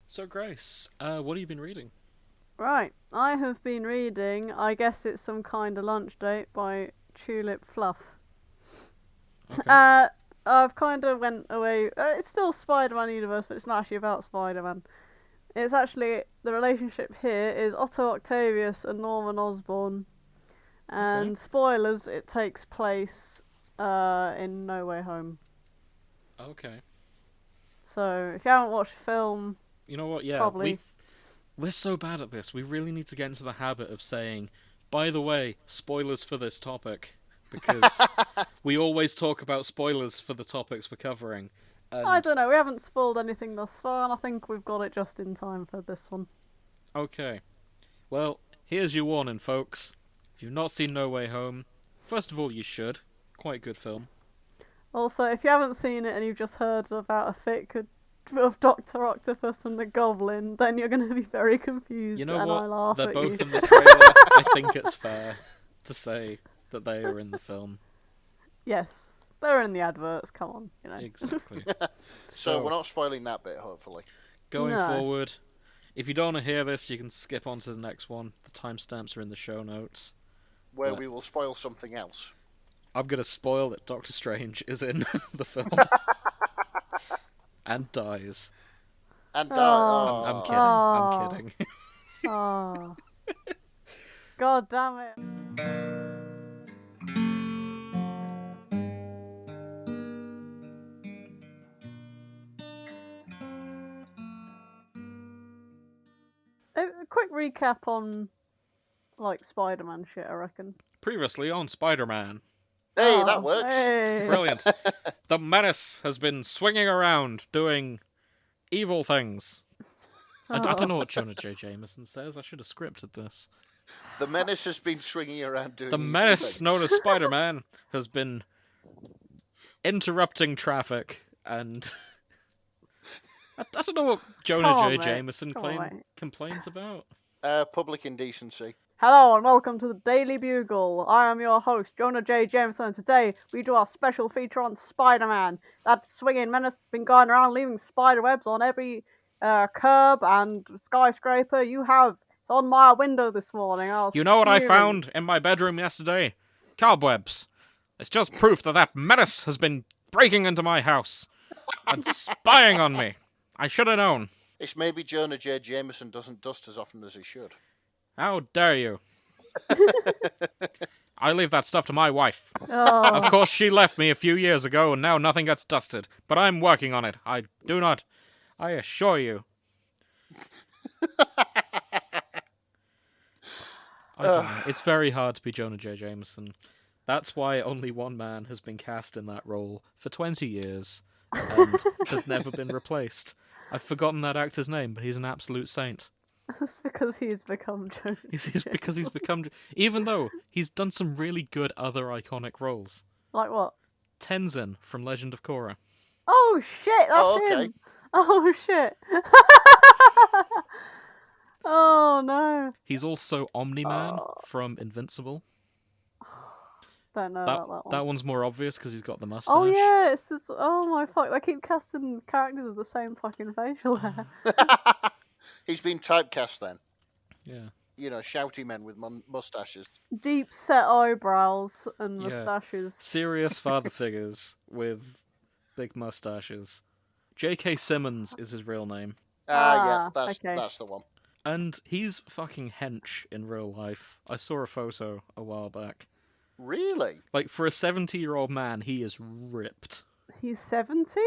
So, Grace, what have you been reading? Right, I have been reading, I guess it's some kind of lunch date by TulipFluff. Okay. Uh, I've kind of went away. It's still Spider-Man universe, but it's not actually about Spider-Man. It's actually the relationship here is Otto Octavius and Norman Osborn. Okay. And spoilers, it takes place in No Way Home. Okay. So if you haven't watched the film, You know what? Yeah, probably we're so bad at this. We really need to get into the habit of saying, by the way, spoilers for this topic, because we always talk about spoilers for the topics we're covering. I And don't know. We haven't spoiled anything thus far, and I think we've got it just in time for this one. okay, well, here's your warning, folks. If you've not seen No Way Home, first of all, you should. Quite good film. Also, if you haven't seen it and you've just heard about a fic of Doctor Octopus and the Goblin, then you're going to be very You confused, know and I what? laugh They're at both you. in the trailer. I think it's fair to say that they are in the film. Yes, they're in the adverts. Come on, you know. Exactly. So we're So, not spoiling that bit, hopefully. going No. forward, if you don't want to hear this, you can skip on to the next one. The timestamps are in the show notes. Where But we will spoil something else. I'm going to spoil that Doctor Strange is in the film and dies. And Oh. I'm kidding. Oh. I'm kidding. Oh. God damn it. A quick recap on, like, Spider-Man shit, I reckon. Previously on Spider-Man. Hey, Oh, that works. Hey. Brilliant. The menace has been swinging around doing evil things. I don't know what Jonah J. Jameson says. I should have scripted this. The menace has been swinging around doing The evil menace things. known as Spider-Man has been interrupting traffic and... I don't know what Jonah Come on, J. mate. Jameson Come on, mate. complains about. Public indecency. Hello and welcome to the Daily Bugle. I am your host, Jonah J. Jameson. Today we do our special feature on Spider-Man. That swinging menace has been going around leaving spider webs on every curb and skyscraper you have. It's on my window this morning. You know what I fuming. found in my bedroom yesterday? Cobwebs. It's just proof that menace has been breaking into my house and spying on me. I should have known. It's maybe Jonah J. Jameson doesn't dust as often as he should. How dare you? I leave that stuff to my wife. Oh. Of course, she left me a few years ago, and now nothing gets dusted. But I'm working on it. I assure you. I don't know. It's very hard to be Jonah J. Jameson. That's why only one man has been cast in that role for 20 years and has never been replaced. I've forgotten that actor's name, but he's an absolute saint. That's because he's become Jonah. Because he's become... Even though he's done some really good other iconic roles. Like what? Tenzin from Legend of Korra. Oh shit, that's Oh, okay. him! Oh shit. Oh no. He's also Omni-Man Oh. from Invincible. Don't know about that one. That one's more obvious because he's got the mustache. Oh yeah, it's this. Oh my fuck! They keep casting characters with the same fucking facial hair. He's been typecast then. Yeah. You know, shouty men with mustaches. Deep set eyebrows and Yeah. mustaches. Serious father figures with big mustaches. J.K. Simmons is his real name. Yeah, okay. that's the one. And he's fucking hench in real life. I saw a photo a while back. Really? Like, for a 70-year-old man, he is ripped. He's 70?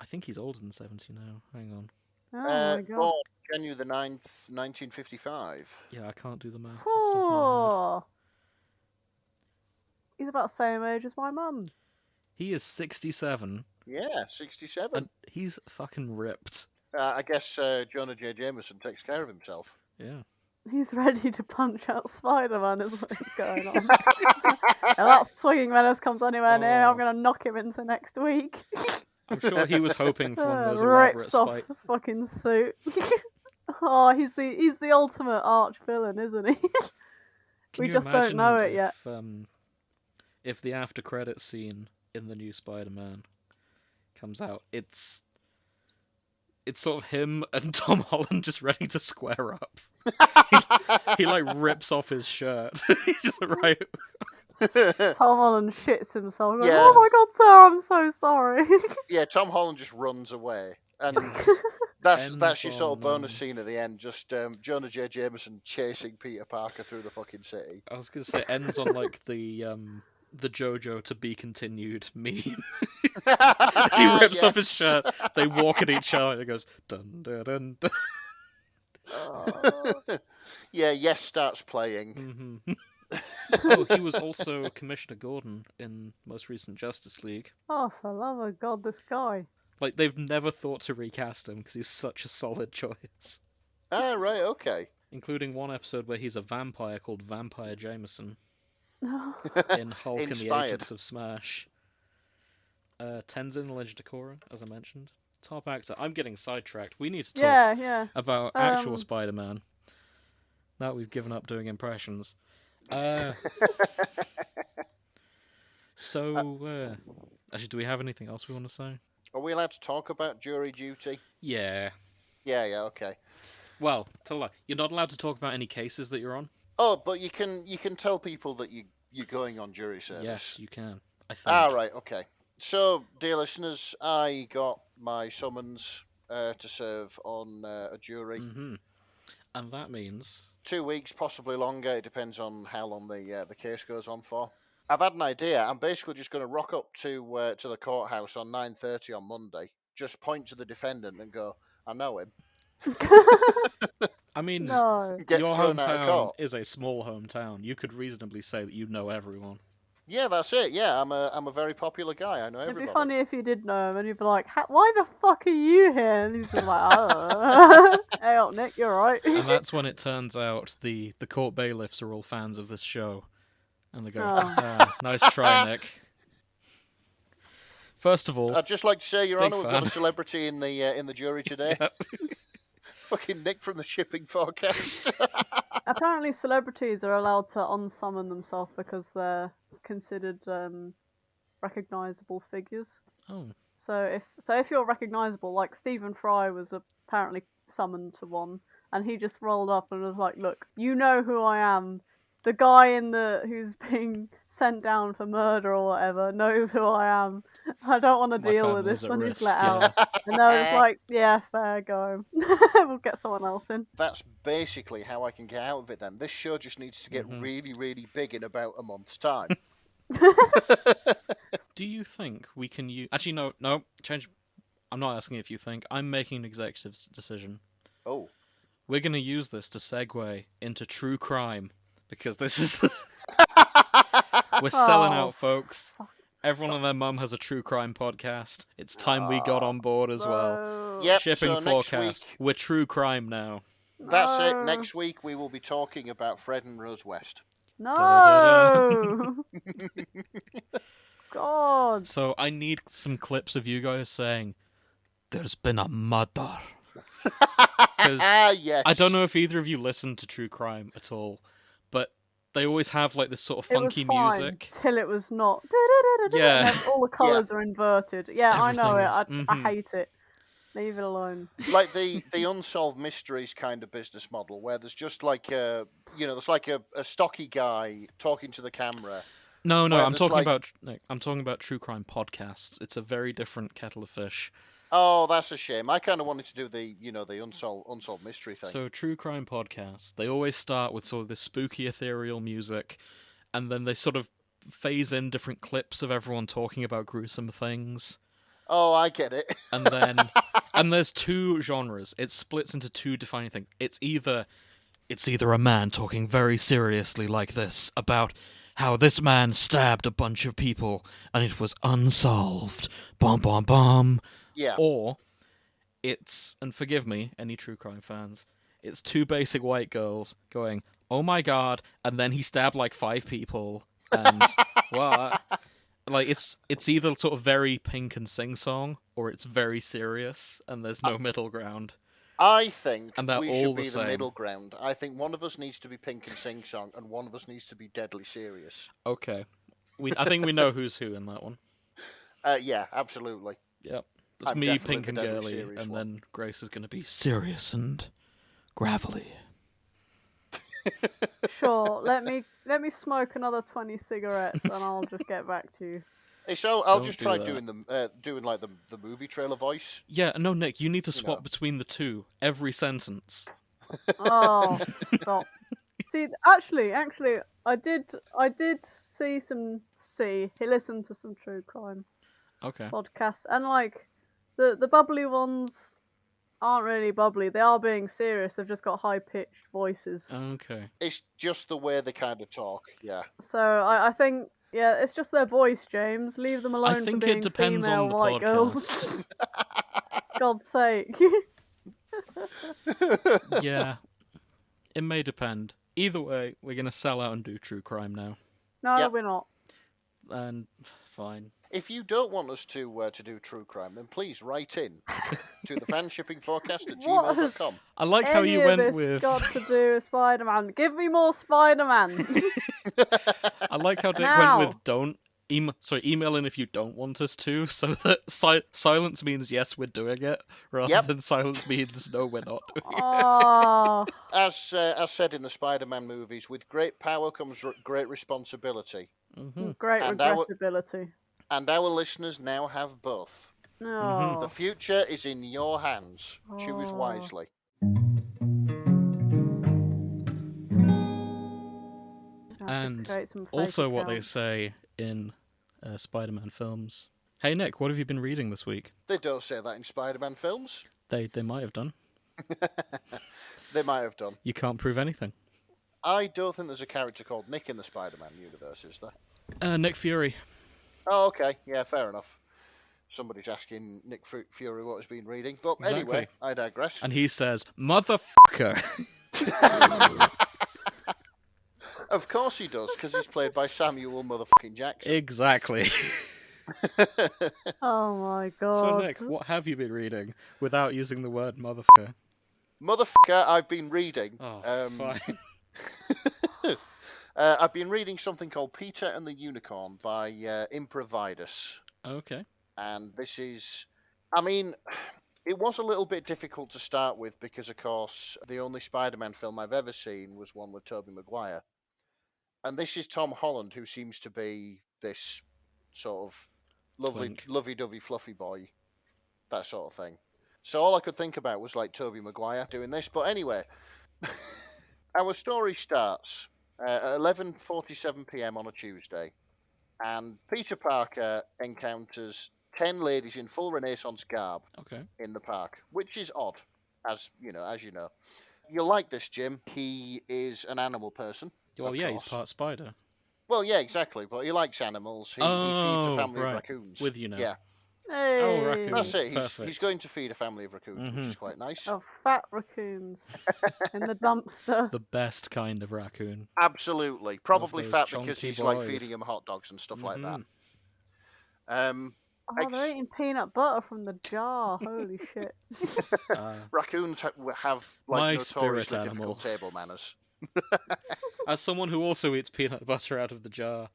I think he's older than 70 now. Hang on. Oh my god. Born January the 9th, 1955. Yeah, I can't do the math. Off the top of my head. Oh. He's about the same age as my mum. He is 67, Yeah, 67. and he's fucking ripped. I guess Jonah J. Jameson takes care of himself. Yeah. He's ready to punch out Spider-Man is what's going on. If that swinging menace comes anywhere near, Oh. I'm going to knock him into next week. I'm sure he was hoping for one of those elaborate Rips off spikes. his fucking suit. Oh, he's the ultimate arch villain, isn't he? Can We you just don't imagine know it yet. If the after credit scene in the new Spider-Man comes out, it's it's sort of him and Tom Holland just ready to square up. He like rips off his shirt. He's just right. Tom Holland shits himself. Goes, Yeah. oh my god, sir, I'm so sorry. Yeah, Tom Holland just runs away. And that's your sort of bonus scene at the end, just Jonah J. Jameson chasing Peter Parker through the fucking city. I was gonna say it ends on like the JoJo to be continued meme. He rips off his shirt, they walk at each other, and it goes dun dun dun dun. Yeah, Yes starts playing. Oh, he was also Commissioner Gordon in most recent Justice League. Oh, for love of God, this guy. Like, they've never thought to recast him because he's such a solid choice. Ah, right, okay. Including one episode where he's a vampire called Vampire Jameson in Hulk and the Inspired. Agents of Smash. Tenzin, the Legend of Korra, as I mentioned. Top actor. I'm getting sidetracked. We need to talk about actual Spider-Man. Now we've given up doing impressions. Actually, do we have anything else we want to say? Are we allowed to talk about jury duty? Yeah. Yeah, okay. Well, you're not allowed to talk about any cases that you're on. Oh, but you can tell people that you're going on jury service. Yes, you can. I think. Ah, right, okay. So, dear listeners, I got my summons to serve on a jury. Mm-hmm. And that means 2 weeks, possibly longer. It depends on how long the case goes on for. I've had an idea. I'm basically just going to rock up to the courthouse on 9:30 on Monday. Just point to the defendant and go, "I know him." I mean, No. Get your thrown out of hometown court. is a small hometown. You could reasonably say that you know everyone. Yeah, that's it. Yeah, I'm a very popular guy. I know It'd everybody. be funny if you did know him and you'd be like, why the fuck are you here? And he's just like, oh. Hey, up, Nick, you're right. And that's when it turns out the court bailiffs are all fans of this show. And they go, nice try, Nick. First of all, I'd just like to say, Your big Honour, we've got fan. a celebrity in the jury today. Yep. Fucking Nick from the shipping forecast. Apparently celebrities are allowed to unsummon themselves because they're considered recognisable figures. Oh. So if you're recognisable, like Stephen Fry was apparently summoned to one, and he just rolled up and was like, "Look, you know who I am. The guy who's being sent down for murder or whatever knows who I am. I don't want to My deal with family's this at when he's risk, let yeah. out." And they were just like, "Yeah, fair, go. We'll get someone else in." That's basically how I can get out of it then. This show just needs to get really, really big in about a month's time. Do you think we can use... Actually, no, change... I'm not asking if you think. I'm making an executive decision. Oh. We're going to use this to segue into true crime, because this is the... We're selling out, folks. Everyone and their mum has a true crime podcast. It's time we got on board as well. No. Yep, Shipping so next forecast. week, We're true crime now. that's it. No. Next week we will be talking about Fred and Rose West. No! God. So I need some clips of you guys saying, "There's been a murder." Because Yes. I don't know if either of you listen to true crime at all, but they always have like this sort of funky it was fine music. till it was not. Yeah. And then all the colours are inverted. Yeah, I know it. Everything I is- hate it. Leave it alone. Like the unsolved mysteries kind of business model, where there's just like there's like a stocky guy talking to the camera. No, Where I'm there's, talking like- about I'm talking about true crime podcasts. It's a very different kettle of fish. Oh, that's a shame. I kind of wanted to do the unsolved mystery thing. So true crime podcasts, they always start with sort of this spooky ethereal music, and then they sort of phase in different clips of everyone talking about gruesome things. Oh, I get it. And then and there's two genres. It splits into two defining things. It's either a man talking very seriously like this about how this man stabbed a bunch of people and it was unsolved. Bom bom bom. Yeah. Or it's, and forgive me, any true crime fans, it's two basic white girls going, "Oh my god," and then he stabbed like 5 people, and what? Like it's either sort of very Pink and sing-song, or it's very serious, and there's no middle ground. I think And they're we all should the be the same. middle ground. I think one of us needs to be Pink and sing song, and one of us needs to be deadly serious. Okay. I think we know who's who in that one. Yeah, absolutely. Yep. It's I'm me, definitely pink the and deadly girly, serious and one. then Grace is going to be serious and gravelly. Sure, let me smoke another 20 cigarettes and I'll just get back to you. Hey, so I'll Don't just do try that. doing like the movie trailer voice. Yeah, no, Nick, you need to You swap know. between the two every sentence. Oh, stop. See, actually, I did listen to some true crime Okay. podcasts, and like the bubbly ones aren't really bubbly. They are being serious. They've just got high pitched voices. Okay. It's just the way they kind of talk. Yeah. So I think it's just their voice, James. Leave them alone think for it being depends female on the white girls. podcast. God's sake. Yeah. It may depend. Either way, we're going to sell out and do true crime now. No, Yep. we're not. And fine. If you don't want us to do true crime, then please write in to the fanshippingforecast@gmail.com. I like how Any you of went this with. got to do with Spider-Man. Give me more Spider-Man. I like how Dick Now. went with don't. Email in if you don't want us to, so that silence means yes, we're doing it, rather Yep. than silence means no, we're not doing it. Oh, As said in the Spider-Man movies, with great power comes great responsibility. great And our- regrettability. And our listeners now have both. Oh. The future is in your hands. Choose Oh. wisely. And create some fake also what they accounts. say in Spider-Man films. Hey Nick, what have you been reading this week? They don't say that in Spider-Man films. They might have done. They might have done. You can't prove anything. I don't think there's a character called Nick in the Spider-Man universe, is there? Nick Fury. Oh, okay. Yeah, fair enough. Somebody's asking Nick Fury what he's been reading. But Exactly. anyway, I digress. And he says, "Motherfucker." Of course he does, because he's played by Samuel motherfucking Jackson. Exactly. Oh my god. So Nick, what have you been reading without using the word motherfucker? Motherfucker, I've been reading. Oh, fine. I've been reading something called Peter and the Unicorn by Impravidus. Okay. And this is, I mean, it was a little bit difficult to start with because, of course, the only Spider-Man film I've ever seen was one with Tobey Maguire. And this is Tom Holland, who seems to be this sort of Twink. lovey-dovey fluffy boy, that sort of thing. So all I could think about was like Tobey Maguire doing this. But anyway, our story starts at 11:47 p.m. on a Tuesday, and Peter Parker encounters 10 ladies in full Renaissance garb Okay. in the park, which is odd, as you know. You'll like this, Jim. He is an animal person. Well, of yeah, course. he's part spider. Well, yeah, exactly. But he likes animals. He feeds a family right. of raccoons. With you now. Yeah, Hey. Oh, raccoons. that's it. He's Perfect. going to feed a family of raccoons, which is quite nice. Oh, fat raccoons in the dumpster. The best kind of raccoon. Absolutely. Probably those fat because chunky he's like boys. feeding them hot dogs and stuff like that. Mhm. Oh, they're eating peanut butter from the jar. Holy shit. Raccoons have My like spirit notoriously animal. difficult table manners. As someone who also eats peanut butter out of the jar,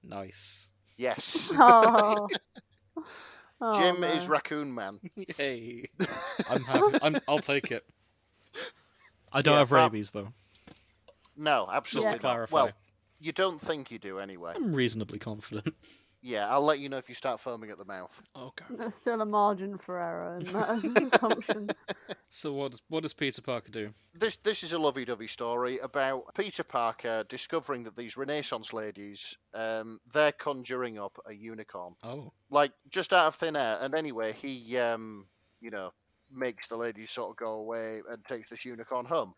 nice. Yes. Oh. Oh, Jim no. is Raccoon Man. Yay. I'm happy. I'll take it. I don't Yeah, have but- rabies, though. No, absolutely Just to not. clarify. Well, you don't think you do anyway. I'm reasonably confident. Yeah, I'll let you know if you start foaming at the mouth. Okay. There's still a margin for error in that assumption. So what does Peter Parker do? This is a lovey-dovey story about Peter Parker discovering that these Renaissance ladies, they're conjuring up a unicorn. Oh. Like, just out of thin air. And anyway, he, makes the ladies sort of go away and takes this unicorn home.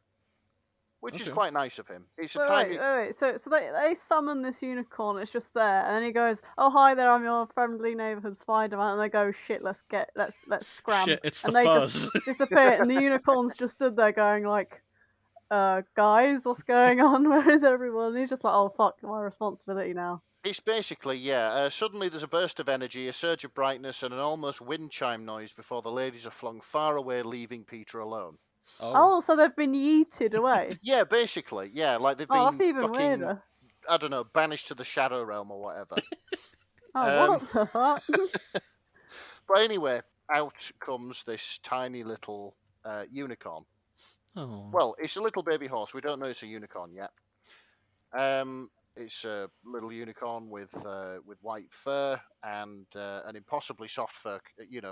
Which is Okay. quite nice of him. It's a Wait, tiny... wait. So they summon this unicorn. It's just there, and then he goes, "Oh hi there, I'm your friendly neighborhood Spider-Man." And they go, "Shit, let's scram." Shit, it's and the they fuzz. just disappear, and the unicorn's just stood there going like, "Guys, what's going on? Where is everyone?" And he's just like, "Oh fuck, my responsibility now." It's basically, suddenly there's a burst of energy, a surge of brightness, and an almost wind chime noise before the ladies are flung far away, leaving Peter alone. Oh, so they've been yeeted away. Yeah, basically, yeah, like they've Oh, been that's even fucking, weirder. I don't know, banished to the Shadow Realm or whatever. Oh, what the fuck? But anyway, out comes this tiny little unicorn. Oh. Well, it's a little baby horse. We don't know it's a unicorn yet. It's a little unicorn with white fur and an impossibly soft fur,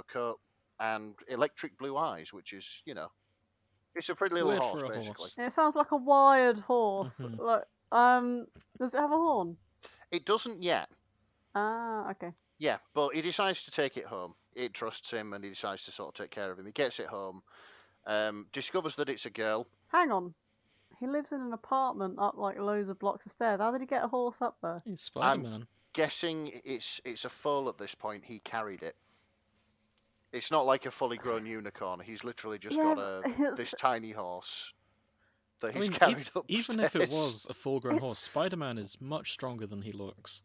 coat, and electric blue eyes, which is, it's a pretty little Weird horse, for a basically. horse. It sounds like a wired horse. Mhm. Like, does it have a horn? It doesn't yet. Ah, okay. Yeah, but he decides to take it home. It trusts him, and he decides to sort of take care of him. He gets it home, discovers that it's a girl. Hang on. He lives in an apartment up like loads of blocks of stairs. How did he get a horse up there? He's Spider-Man. Guessing it's a foal at this point. He carried it. It's not like a fully grown unicorn. He's literally just got this tiny horse that he's carried up. Even if it was a full-grown horse, Spider-Man is much stronger than he looks.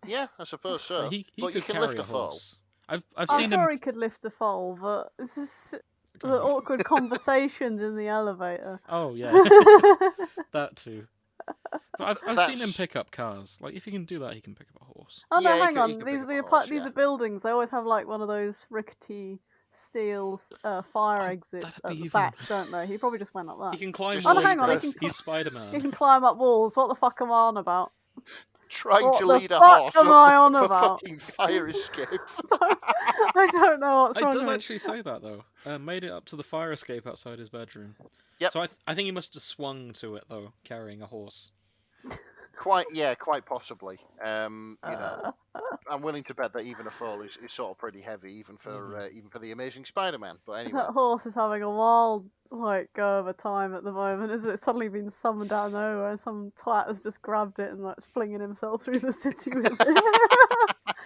Yeah, I suppose so. He but you could can carry lift a foal. horse. I've I'm seen sure him. he could lift a foal, but it's just Go the on. awkward conversations in the elevator. Oh yeah, that too. But I've seen him pick up cars. Like if he can do that, he can pick up a horse. Oh no, Yeah, he hang could- he on. could These pick are up the a horse, these yeah. are buildings. They always have like one of those rickety steel fire Oh, exits that'd at be the even- back, don't they? He probably just went up He that. can climb Just Oh, no, walls. hang on, he Chris. can He's Spider-Man. He can climb up walls. What the fuck am I on about? Trying What to the lead a fuck horse am I on up a about? fucking fire escape. I don't know what's It wrong does with me. actually say that though. Made it up to the fire escape outside his bedroom. Yep. So I think he must have swung to it though, carrying a horse. Quite possibly. I'm willing to bet that even a foal is sort of pretty heavy, even for the Amazing Spider-Man. But anyway, That horse is having a wild go of a time at the moment. Is it suddenly been summoned out of nowhere and some twat has just grabbed it and like flinging himself through the city with it?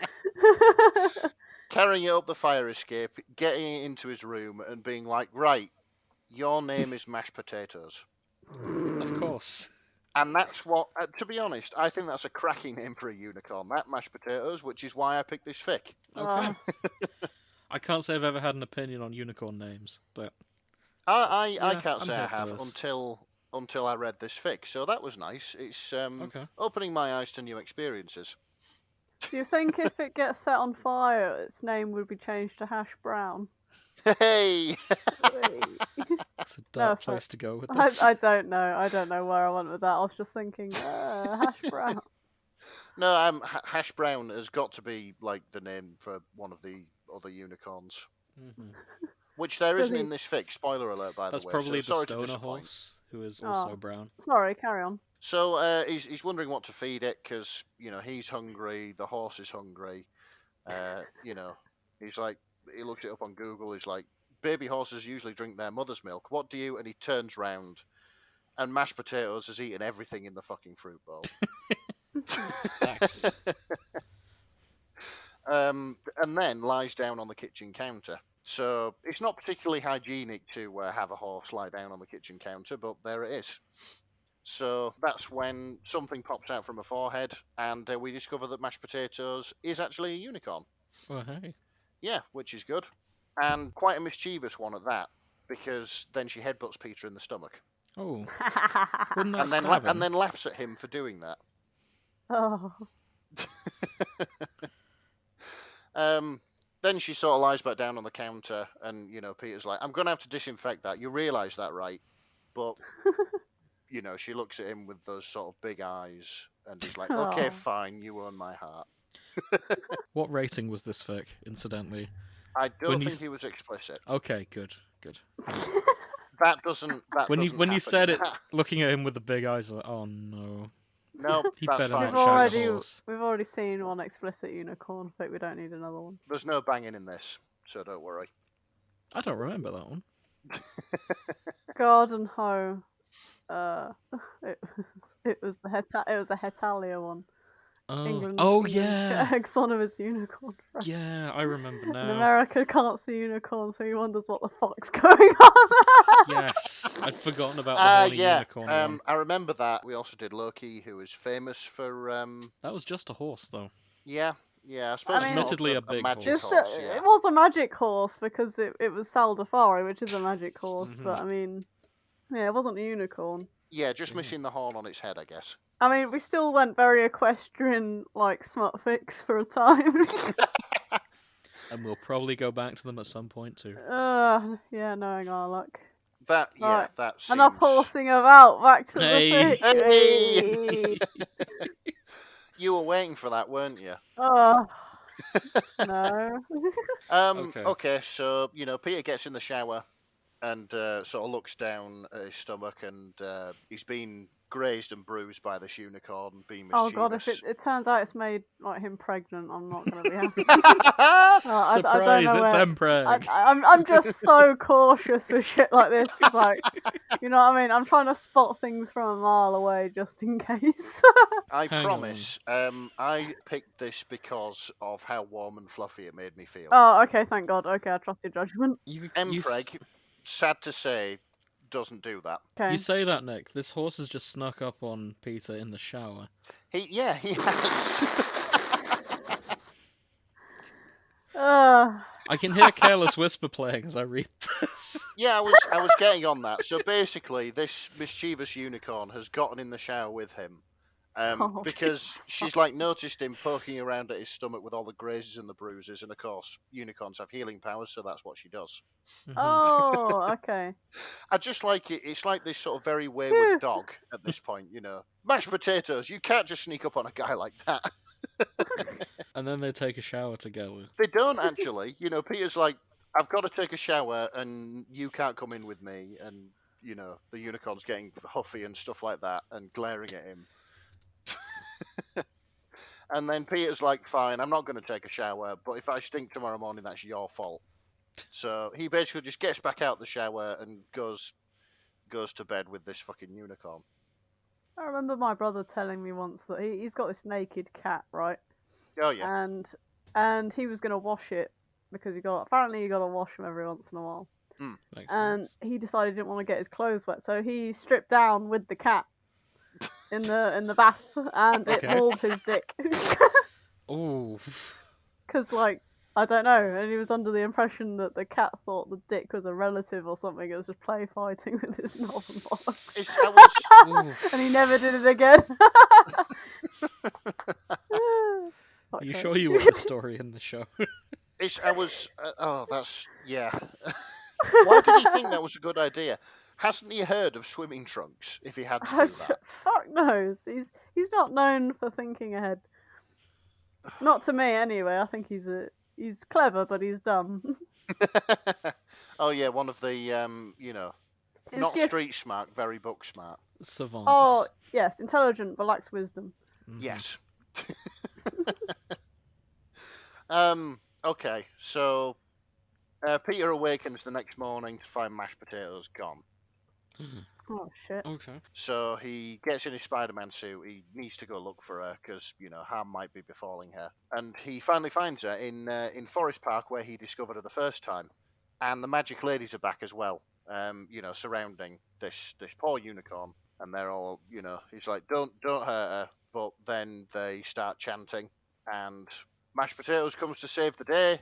carrying it up the fire escape, getting it into his room, and being like, "Right, your name is mashed potatoes." Of course. And that's what, to be honest, I think that's a cracking name for a unicorn. That mashed potatoes, which is why I picked this fic. Okay. I can't say I've ever had an opinion on unicorn names, but I Yeah, can't I'm say I here for have this. until I read this fic. So that was nice. It's okay. opening my eyes to new experiences. Do you think if it gets set on fire, its name would be changed to Hash Brown? Hey! That's a dark fair. place to go with this. I don't know. I don't know where I went with that. I was just thinking, Hash Brown. No, Hash Brown has got to be like the name for one of the other unicorns, Mhm. which there isn't Really? in this fic. Spoiler alert, by That's the way. probably so the sorry to stoner disappoint. horse, who is also Oh. brown. Sorry, carry on. So he's wondering what to feed it because he's hungry, the horse is hungry. He's like, he looks it up on Google. He's like, baby horses usually drink their mother's milk. What do you? And he turns round, and mashed potatoes has eaten everything in the fucking fruit bowl. Nice. And then lies down on the kitchen counter. So it's not particularly hygienic to have a horse lie down on the kitchen counter, but there it is. So that's when something pops out from her forehead, and we discover that mashed potatoes is actually a unicorn. Well, hey. Yeah, which is good. And quite a mischievous one at that, because then she headbutts Peter in the stomach. Oh, wouldn't that And then, stab him? and then laughs at him for doing that. Oh. Then she sort of lies back down on the counter, and Peter's like, "I'm going to have to disinfect that. You realise that, right?" But she looks at him with those sort of big eyes, and he's like, "Okay, Aw. fine, you own my heart." What rating was this fic, incidentally? I don't When you think s- he was explicit. Okay, good. That doesn't. That When you doesn't happen. said it, looking at him with the big eyes, like, oh no. No, He that's better fine. not shout horse. We've already seen one explicit unicorn fic. We don't need another one. There's no banging in this, so don't worry. I don't remember that one. Garden Hoe. It was a Hetalia one. England. Oh England yeah, shags one of his unicorn friends. yeah, I remember In now. America can't see unicorns, so he wonders what the fuck's going on. Yes, I'd forgotten about the holy yeah. unicorn one. I remember that. We also did Loki, who is famous for. That was just a horse, though. Yeah. I suppose mean- it's not Admittedly a big magic horse. Just, horse. Yeah. It was a magic horse because it was Saldafari, which is a magic horse. But I mean, yeah, it wasn't a unicorn. Yeah, just missing the horn on its head, I guess. I mean, we still went very equestrian, like smut fix for a time. And we'll probably go back to them at some point too. Yeah, knowing our luck. That Right. that seems. Enough horsing about. Back to Hey. the fic. Hey! You were waiting for that, weren't you? Oh, no. Okay, so Peter gets in the shower and sort of looks down at his stomach, and he's been grazed and bruised by this unicorn, being mischievous. Oh god, if it turns out it's made like him pregnant, I'm not gonna be happy. I don't Surprise! know It's where- Mpreg. I'm just so cautious with shit like this. Like, you know what I mean? I'm trying to spot things from a mile away just in case. I Hang promise. I picked this because of how warm and fluffy it made me feel. Oh, okay, thank God. Okay, I trust your judgment. Mpreg, sad to say, doesn't do that. Okay. You say that, Nick. This horse has just snuck up on Peter in the shower. He has. I can hear Careless Whisper playing as I read this. Yeah, I was getting on that. So basically, this mischievous unicorn has gotten in the shower with him. Because she's like noticed him poking around at his stomach with all the grazes and the bruises, and of course unicorns have healing powers, so that's what she does. Oh, okay. I just like it. It's like this sort of very wayward dog at this point, Mashed potatoes. You can't just sneak up on a guy like that. And then they take a shower together. They don't actually. Peter's like, I've got to take a shower, and you can't come in with me, and the unicorn's getting huffy and stuff like that, and glaring at him. And then Peter's like, fine, I'm not going to take a shower, but if I stink tomorrow morning, that's your fault. So he basically just gets back out the shower and goes to bed with this fucking unicorn. I remember my brother telling me once that he's got this naked cat, right? Oh yeah. And he was gonna wash it because apparently you gotta wash them every once in a while. Makes And sense. he decided he didn't want to get his clothes wet, so he stripped down with the cat in the bath, and it Okay. mauled his dick. Ooh. Because I don't know, and he was under the impression that the cat thought the dick was a relative or something. It was just play fighting with his knob and bollocks. Ooh. And he never did it again. Are you sure you want the story in the show? That's yeah. Why did he think that was a good idea? Hasn't he heard of swimming trunks? If he had to do that, Fuck knows. He's not known for thinking ahead. Not to me, anyway. I think he's clever, but he's dumb. Oh yeah, one of the His not gift- street smart, very book smart. Savants. Oh yes, intelligent but lacks wisdom. Mhm. Yes. Okay, so Peter awakens the next morning to find mashed potatoes gone. Oh shit. Okay. So he gets in his Spider-Man suit. He needs to go look for her because harm might be befalling her. And he finally finds her in Forest Park, where he discovered her the first time. And the magic ladies are back as well. Surrounding this poor unicorn, and they're all He's like, don't hurt her. But then they start chanting, and Mashed Potatoes comes to save the day,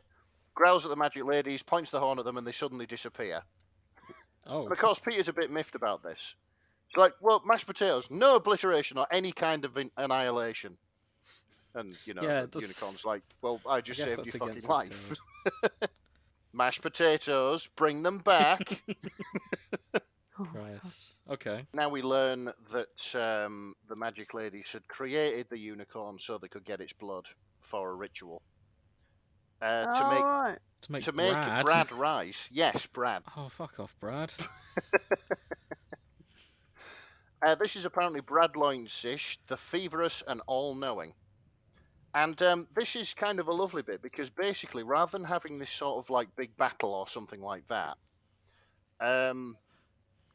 growls at the magic ladies, points the horn at them, and they suddenly disappear. Oh. And of course, Peter's a bit miffed about this. It's like, well, Mashed Potatoes, no obliteration or any kind of annihilation. And, Yeah, the unicorn's like, well, I just I guess saved that's your against fucking his life. code. Mashed potatoes, bring them back. Oh, Christ. Okay. Now we learn that the magic ladies had created the unicorn so they could get its blood for a ritual. right. To make Brad rise. Yes, Brad. Oh, fuck off, Brad. This is apparently Brad Loinsish, the feverous and all-knowing. And this is kind of a lovely bit, because basically, rather than having this sort of big battle or something like that,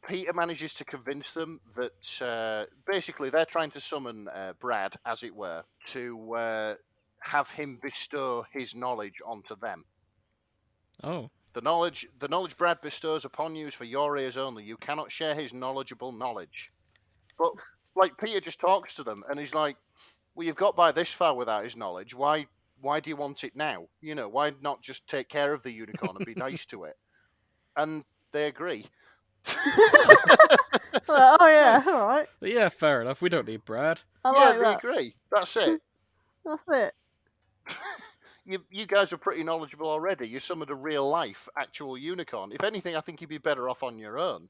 Peter manages to convince them that basically they're trying to summon Brad, as it were, to have him bestow his knowledge onto them. Oh. The knowledge Brad bestows upon you is for your ears only. You cannot share his knowledgeable knowledge. But Peter just talks to them, and he's like, "Well, you've got by this far without his knowledge. Why do you want it now? Why not just take care of the unicorn and be nice to it?" And they agree. Oh yeah, all right. But yeah, fair enough. We don't need Brad. I Yeah, like they that. agree. That's it. That's it. you guys are pretty knowledgeable already. You summoned a real life actual unicorn. If anything, I think you'd be better off on your own.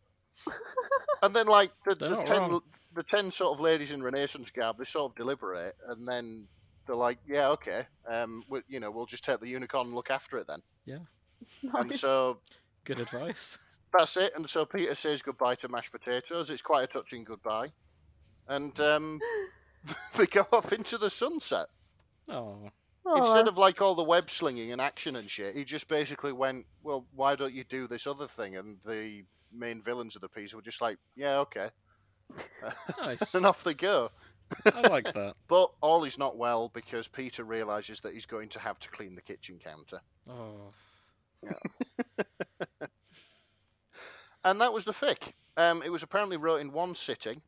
And then, like They're not wrong. the 10 sort of ladies in Renaissance garb, they sort of deliberate, and then they're like, "Yeah, okay, we'll just take the unicorn and look after it then." Yeah, And Nice. so good advice. that's it. And so Peter says goodbye to mashed potatoes. It's quite a touching goodbye, and they go off into the sunset. Oh, Instead of like all the web slinging and action and shit, he just basically went, "Well, why don't you do this other thing?" And the main villains of the piece were just like, "Yeah, okay," nice. and off they go. I like that. But all is not well because Peter realizes that he's going to have to clean the kitchen counter, Oh, and that was the fic. It was apparently wrote in one sitting,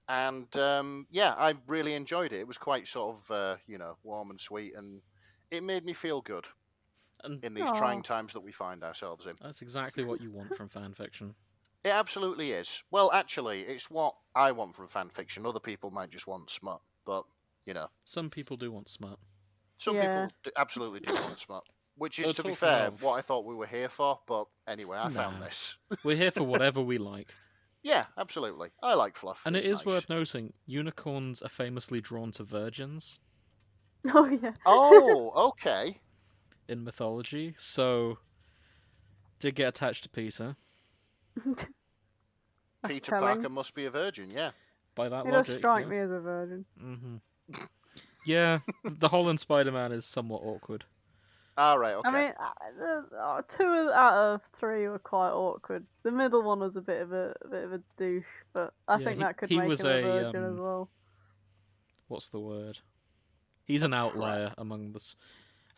and I really enjoyed it. It was quite sort of warm and sweet, and it made me feel good and in these trying times that we find ourselves in. that's exactly what you want from fan fiction. It absolutely is. Well, actually, it's what I want from fan fiction. Other people might just want smut, but Some people do want smut. some Yeah. people absolutely do want smut. Which is, It's to be all fair, love. what I thought we were here for. But anyway, I found Nah. this. We're here for whatever we like. Yeah, absolutely. I like fluff. And it's it is nice. worth noting, unicorns are famously drawn to virgins Oh yeah. Oh, okay. in mythology, so did get attached to Peter. That's Peter telling. Parker must be a virgin. Yeah. By that He does logic, strike yeah. me as a virgin. Mm-hmm. Yeah, the Holland Spider-Man is somewhat awkward. All right. Okay. I mean, 2 out of 3 were quite awkward. The middle one was a bit of a douche, but I Yeah, think that could he make was him a a, virgin as well. What's the word? He's an outlier among the...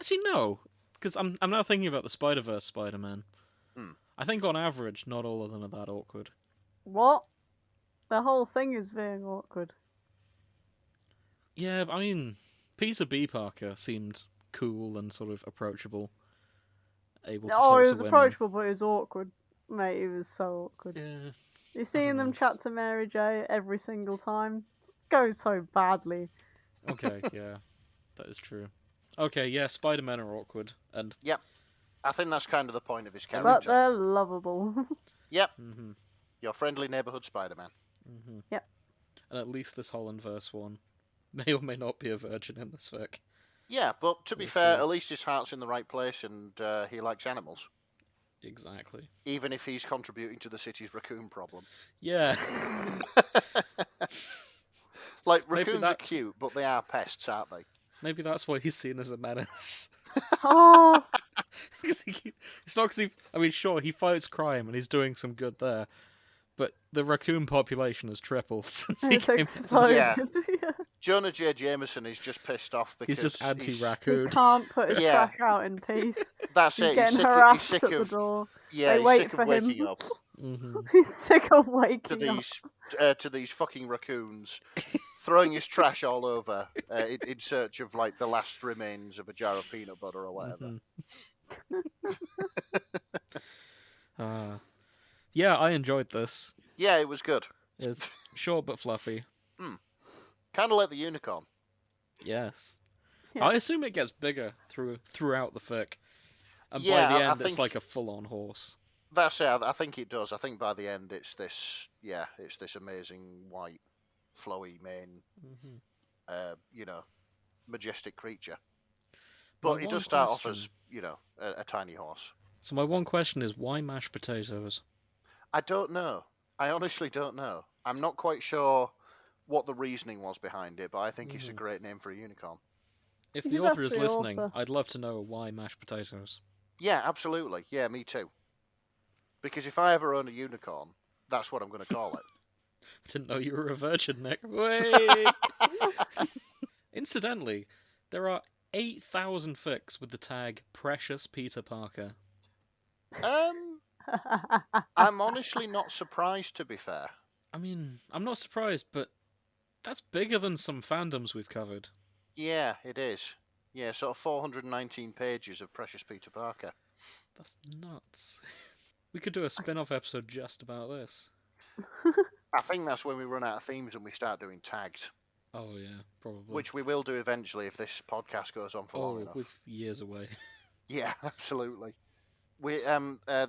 Actually, no, because I'm now thinking about the Spider-Verse Spider-Man. Hmm. I think on average, not all of them are that awkward. What? The whole thing is being awkward. Yeah, I mean, Peter B. Parker seemed cool and sort of approachable, able to Oh, talk he to was women. approachable, but he was awkward. Mate, he was so awkward. Yeah, You seeing them chat to Mary J every single time? It goes so badly. okay, yeah, that is true. Okay, yeah, Spider-Man are awkward, and I think that's kind of the point of his But character. they're lovable. Yep. mm-hmm, Your friendly neighborhood Spider-Man. mm-hmm. Yep. And at least this Holland verse one may or may not be a virgin in this fic. Yeah, but to be We'll fair, see. at least his heart's in the right place, and he likes animals, Exactly. even if he's contributing to the city's raccoon problem. Yeah. Like, Maybe raccoons are that's- cute, but they are pests, aren't they? Maybe that's why he's seen as a menace. Oh, It's not because he... I mean, sure, he fights crime and he's doing some good there, but the raccoon population has tripled since he it's came... exploded. Yeah. Yeah. Jonah J. Jameson is just pissed off because He's just He anti-raccoon. can't put his Yeah. track out in peace. That's He's it. He's getting sick, harassed sick at the of door. yeah. They He's wait sick for of him. waking up Mm-hmm. He's sick of to waking up. these fucking raccoons, throwing his trash all over in search of like the last remains of a jar of peanut butter or whatever. Yeah, I enjoyed this. Yeah, it was good. It's short but fluffy. Kind of like the unicorn. Yes. Yeah. I assume it gets bigger throughout the fic. And Yeah, by the I end, it's think- like a full-on horse. That's it. I think it does. I think by the end, it's this amazing white, flowy mane, majestic creature. But My it one does start off question- as a tiny horse. So my one question is, why mashed potatoes? I don't know. I honestly don't know. I'm not quite sure what the reasoning was behind it, but I think it's a great name for a unicorn. If Could the you author ask is the listening, author? I'd love to know why mashed potatoes. Yeah, absolutely. Yeah, me too. Because if I ever own a unicorn, that's what I'm going to call it. I didn't know you were a virgin, Nick. Wait! Incidentally, there are 8,000 fics with the tag Precious Peter Parker. I'm honestly not surprised, to be fair. I mean, I'm not surprised, but that's bigger than some fandoms we've covered. Yeah, it is. Yeah, sort of 419 pages of Precious Peter Parker. That's nuts. We could do a spin-off episode just about this. I think that's when we run out of themes and we start doing tags. Oh yeah, probably. Which we will do eventually if this podcast goes on for long enough. We're years away. Yeah, absolutely. We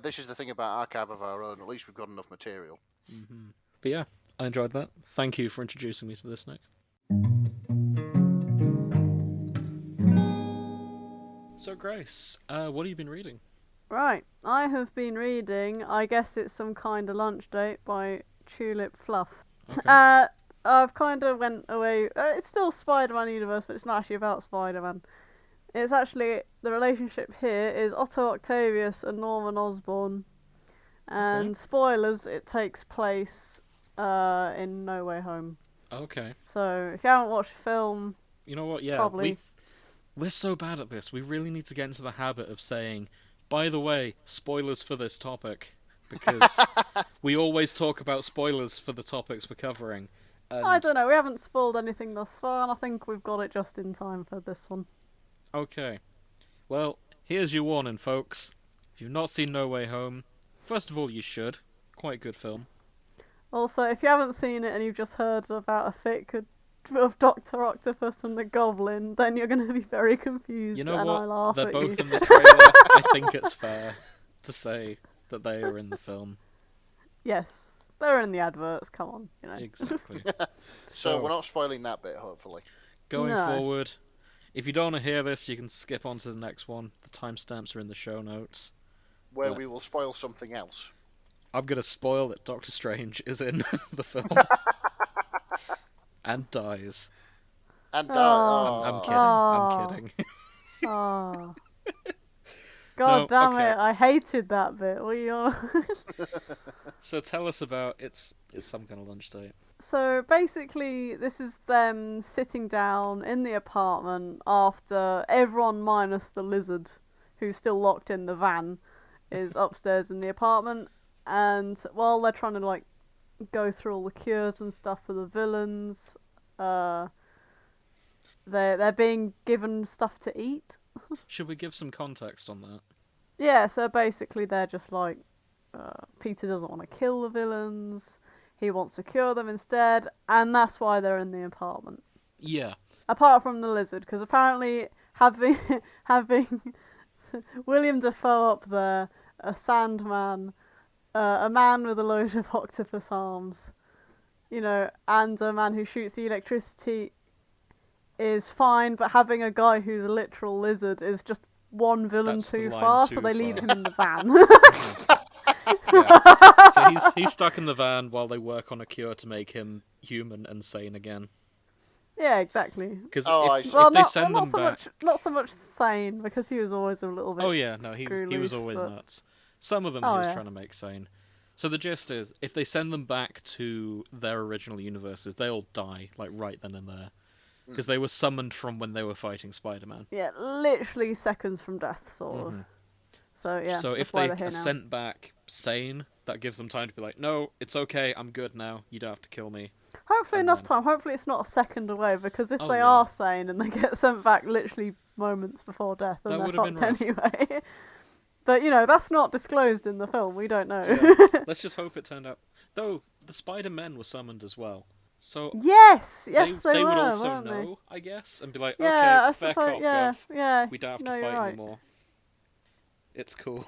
this is the thing about Archive of Our Own. At least we've got enough material. Mm-hmm. But yeah, I enjoyed that. Thank you for introducing me to this, Nick. So Grace, what have you been reading? Right, I have been reading, I guess it's some kind of lunch date by TulipFluff. Okay. I've kind of went away, it's still Spider-Man universe, but it's not actually about Spider-Man. It's actually, the relationship here is Otto, Octavius and Norman Osborn. And spoilers, it takes place in No Way Home. Okay. So, if you haven't watched the film... You know what, yeah, probably... We're so bad at this. We really need to get into the habit of saying, by the way, spoilers for this topic. Because we always talk about spoilers for the topics we're covering. And... I don't know, we haven't spoiled anything thus far, and I think we've got it just in time for this one. Okay. Well, here's your warning, folks. If you've not seen No Way Home, first of all, you should. Quite a good film. Also, if you haven't seen it and you've just heard about a fic of Dr. Octopus and the Goblin, then you're going to be very confused. You know and what? I laugh They're at both you. in the trailer. I think it's fair to say that they are in the film. Yes, they're in the adverts. Come on, you know. Exactly. So we're not spoiling that bit, hopefully. Going No. forward, if you don't want to hear this, you can skip on to the next one. The timestamps are in the show notes. Where we will spoil something else. I'm going to spoil that Doctor Strange is in the film. And dies. And I'm kidding. I'm kidding. Oh. God damn it! I hated that bit. So tell us about it's some kind of lunch date. So basically, this is them sitting down in the apartment after everyone minus the lizard, who's still locked in the van, is upstairs in the apartment, and while they're trying to go through all the cures and stuff for the villains, they're being given stuff to eat. Should we give some context on that? Yeah, so basically they're just Peter doesn't want to kill the villains, he wants to cure them instead, and that's why they're in the apartment. Yeah. Apart from the lizard, because apparently having William Dafoe up there, a Sandman, a man with a load of octopus arms, and a man who shoots the electricity is fine, but having a guy who's a literal lizard is just one villain That's the too line far, too so they leave far. him in the van. Yeah. So he's stuck in the van while they work on a cure to make him human and sane again. Yeah, exactly. Because if Well, they send them back... not so much sane, because he was always a little bit... Oh yeah, no, he was always nuts. Some of them he was trying to make sane. So the gist is, if they send them back to their original universes, they'll die, right then and there. Because they were summoned from when they were fighting Spider-Man. Yeah, literally seconds from death, sort of. So, yeah. So if why they they're are sent back sane, that gives them time to be like, no, it's okay, I'm good now, you don't have to kill me. Hopefully enough time. Hopefully it's not a second away, because if they are sane and they get sent back literally moments before death, then they're fucked anyway. But, that's not disclosed in the film, we don't know. Yeah. Let's just hope it turned out. Though, the Spider-Men were summoned as well. So yes, they would were, also weren't know, I guess, and be like, yeah, okay, fair cop, Gov. We don't have to fight right. anymore. It's cool.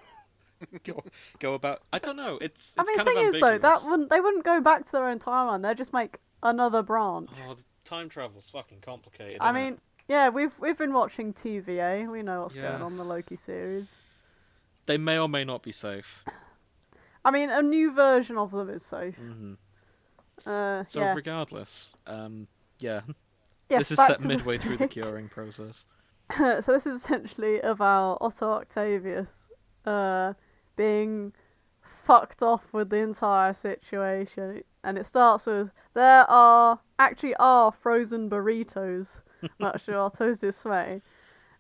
go about. I don't know. It's I mean, kind the of thing ambiguous. is though, they wouldn't go back to their own timeline. They'd just make another branch. Oh, the time travel's fucking complicated. I isn't mean, it? yeah, we've been watching TVA. We know what's going on in the Loki series. They may or may not be safe. I mean, a new version of them is safe. Mm-hmm. So regardless, yes, this is back set to the midway through the fic. curing process. So this is essentially about Otto Octavius being fucked off with the entire situation, and it starts with there are frozen burritos, much to Otto's dismay,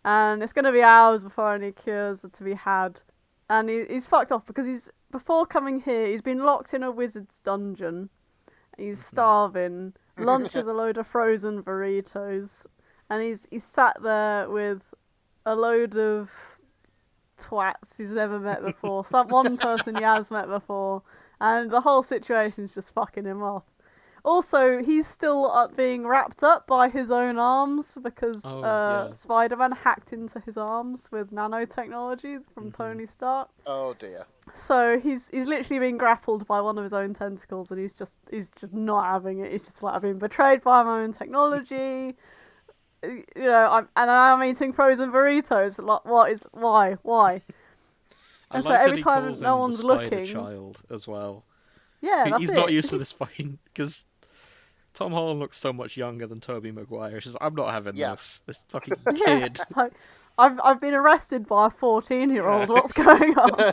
and it's going to be hours before any cures are to be had, and he's fucked off because before coming here he's been locked in a wizard's dungeon. He's starving. Lunch is a load of frozen burritos. And he's sat there with a load of twats he's never met before. One person he has met before. And the whole situation's just fucking him off. Also, he's still being wrapped up by his own arms because Spider-Man hacked into his arms with nanotechnology from Tony Stark. Oh dear. So he's literally being grappled by one of his own tentacles, and he's just not having it. He's just like, I've been betrayed by my own technology. You know, I'm eating frozen burritos. Like, why? And so every time no one's looking, Child as well. Yeah, he's not used to this fight because Tom Holland looks so much younger than Tobey Maguire. He's just, I'm not having this fucking kid. Yeah, like, I've been arrested by a 14-year-old. What's going on?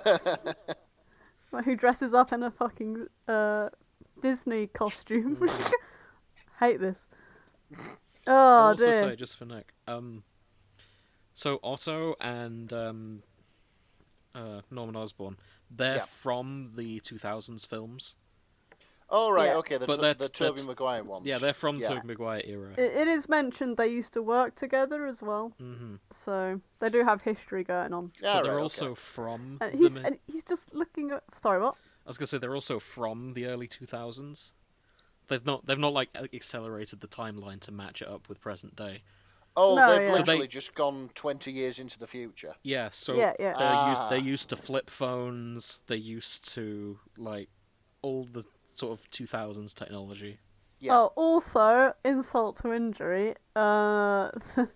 Like, who dresses up in a fucking Disney costume? Hate this. Oh I'll dear. also say, just for Nick, so Otto and Norman Osborn, they're from the 2000s films. Oh, right, Yeah. okay, the Tobey Maguire ones. Yeah, they're from the Tobey Maguire era. It is mentioned they used to work together as well. Mm-hmm. So they do have history going on. Yeah, but they're also from... And he's just looking at... Sorry, what? I was going to say, they're also from the early 2000s. They've not like, accelerated the timeline to match it up with present day. Oh, they've literally just gone 20 years into the future. Yeah, so they're used to flip phones, they're used to, like, all the sort of 2000s technology. Yeah. Oh, also, insult to injury, Otto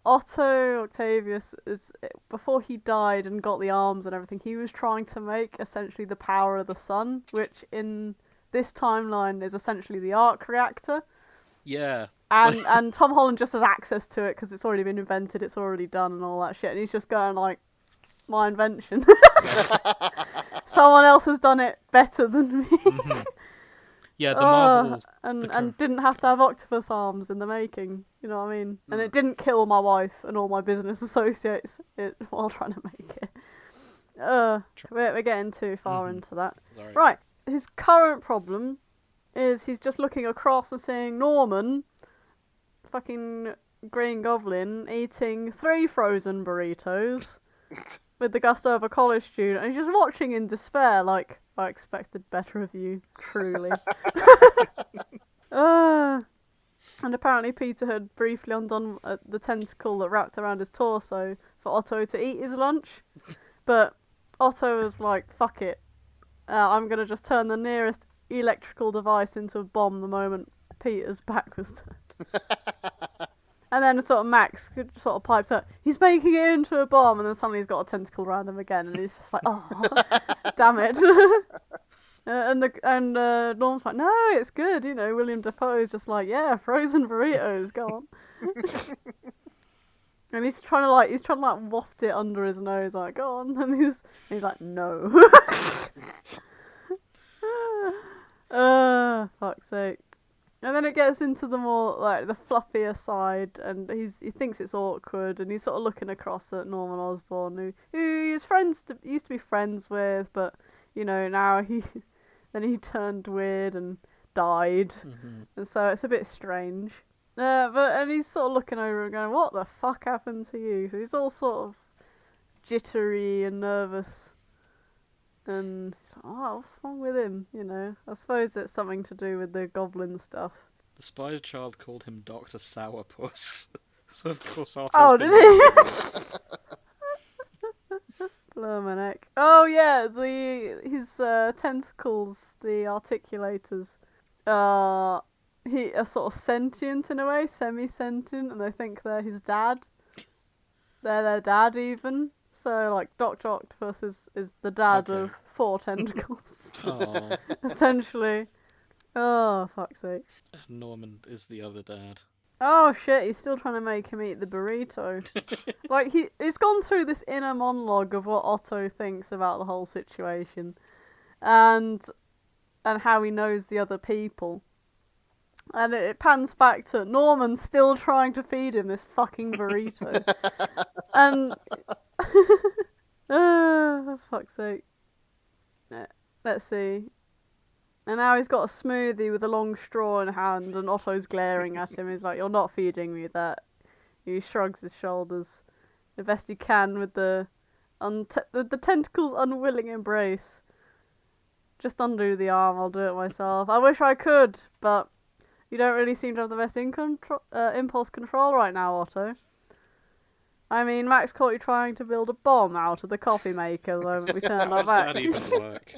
Octavius, before he died and got the arms and everything, he was trying to make, essentially, the power of the sun, which in this timeline is essentially the arc reactor. Yeah. And Tom Holland just has access to it because it's already been invented, it's already done and all that shit. And he's just going like, my invention. Someone else has done it better than me. Mm-hmm. Yeah, the Marvel... And didn't have to have octopus arms in the making, you know what I mean? And it didn't kill my wife and all my business associates while trying to make it. We're getting too far into that. Sorry. Right, his current problem is he's just looking across and seeing Norman, fucking Green Goblin, eating 3 frozen burritos with the gusto of a college student, and he's just watching in despair, like, I expected better of you, truly. And apparently Peter had briefly undone the tentacle that wrapped around his torso for Otto to eat his lunch, but Otto was like, fuck it, I'm going to just turn the nearest electrical device into a bomb the moment Peter's back was turned. And then sort of Max sort of piped up, he's making it into a bomb, and then suddenly he's got a tentacle around him again, and he's just like, oh, damn it. And Norm's like, no, it's good, you know. William Dafoe's just like, yeah, frozen burritos, go on. And he's trying to waft it under his nose, like, go on, and he's like, no. Fuck's sake. And then it gets into the more, like, the fluffier side, and he thinks it's awkward, and he's sort of looking across at Norman Osborn, who he's used to be friends with, but, you know, now he turned weird and died, and so it's a bit strange. And he's sort of looking over and going, what the fuck happened to you? So he's all sort of jittery and nervous. And he's like, oh, what's wrong with him? You know, I suppose it's something to do with the goblin stuff. The Spider Child called him Dr. Sourpuss. So of course Otto's did he? Blow my neck. Oh yeah, his tentacles, the articulators, are sort of sentient in a way, semi-sentient, and they think they're his dad. They're their dad even. So, like, Dr. Octopus is the dad of 4 tentacles. Essentially. Oh, fuck's sake. Norman is the other dad. Oh, shit, he's still trying to make him eat the burrito. Like, he's gone through this inner monologue of what Otto thinks about the whole situation. And how he knows the other people. And it pans back to Norman still trying to feed him this fucking burrito. And... for fuck's sake. Let's see. And now he's got a smoothie with a long straw in hand, and Otto's glaring at him. He's like, you're not feeding me that. He shrugs his shoulders the best he can with the tentacle's unwilling embrace. Just undo the arm, I'll do it myself. I wish I could, but you don't really seem to have the best impulse control right now, Otto. I mean, Max caught you trying to build a bomb out of the coffee maker the moment we turned How our does that back. even work?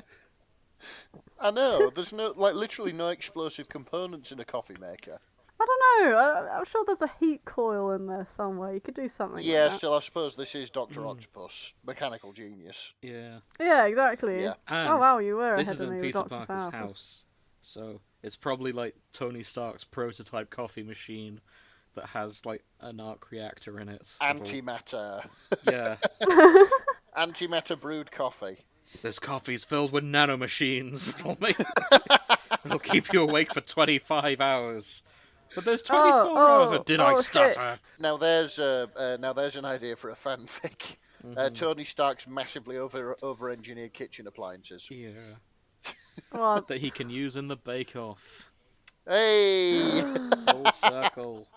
I know, there's literally no explosive components in a coffee maker. I don't know, I'm sure there's a heat coil in there somewhere. You could do something Yeah, like that. still, I suppose this is Dr. Octopus, mechanical genius. Yeah. Yeah, exactly. Yeah. And Oh wow, you were this ahead is of in me with Peter Dr. Parker's South. house, so it's probably like Tony Stark's prototype coffee machine that has like an arc reactor in it. Antimatter. Yeah. Antimatter brewed coffee. This coffee's filled with nanomachines. It'll keep you awake for 25 hours. But there's 24 hours. Or did I stutter? Shit. Now there's an idea for a fanfic. Tony Stark's massively over-engineered kitchen appliances. Yeah. Well, That he can use in the bake-off. Hey! Full circle.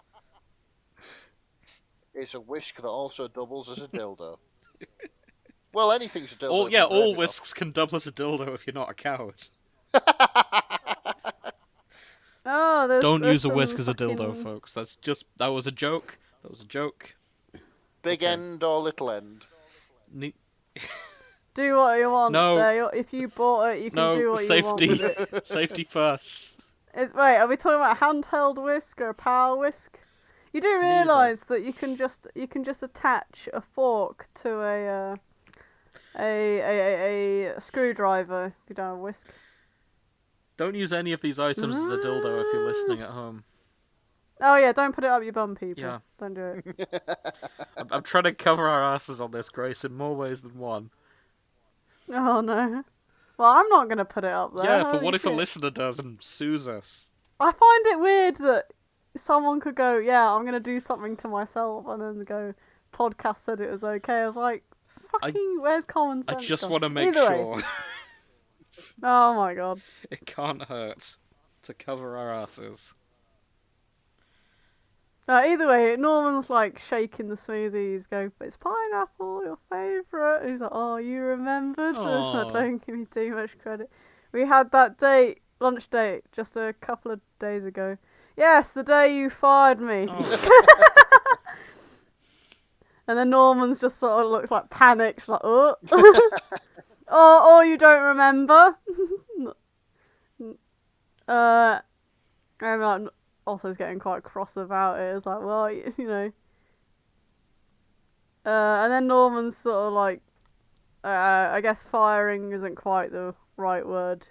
It's a whisk that also doubles as a dildo. Well, anything's a dildo. All whisks can double as a dildo if you're not a coward. Don't use a whisk as a dildo, folks. That was a joke. Big end or little end? Do what you want. No. If you bought it, you can do what you want with it. Safety first. Wait, are we talking about a handheld whisk or a power whisk? You do realise that you can just attach a fork to a screwdriver if you don't have a whisk. Don't use any of these items as a dildo if you're listening at home. Oh yeah, don't put it up your bum, people. Yeah. Don't do it. I'm trying to cover our asses on this, Grace, in more ways than one. Oh no. Well, I'm not going to put it up there. Yeah, but Holy what if a shit. listener does and sues us? I find it weird that someone could go, yeah, I'm going to do something to myself, and then go, podcast said it was okay. I was like, fucking, where's common sense? I just gone? want to make Either way. sure Oh my god. it can't hurt to cover our asses. Either way, Norman's like shaking the smoothies, go, but it's pineapple, your favourite. And he's like, oh, you remembered? Aw. Don't give me too much credit. We had that lunch date, just a couple of days ago. Yes, the day you fired me. Oh. And then Norman's just sort of looks like panicked, like, oh. or you don't remember. And like, Otto's getting quite cross about it. It's like, well, you know. And then Norman's sort of like, I guess firing isn't quite the right word.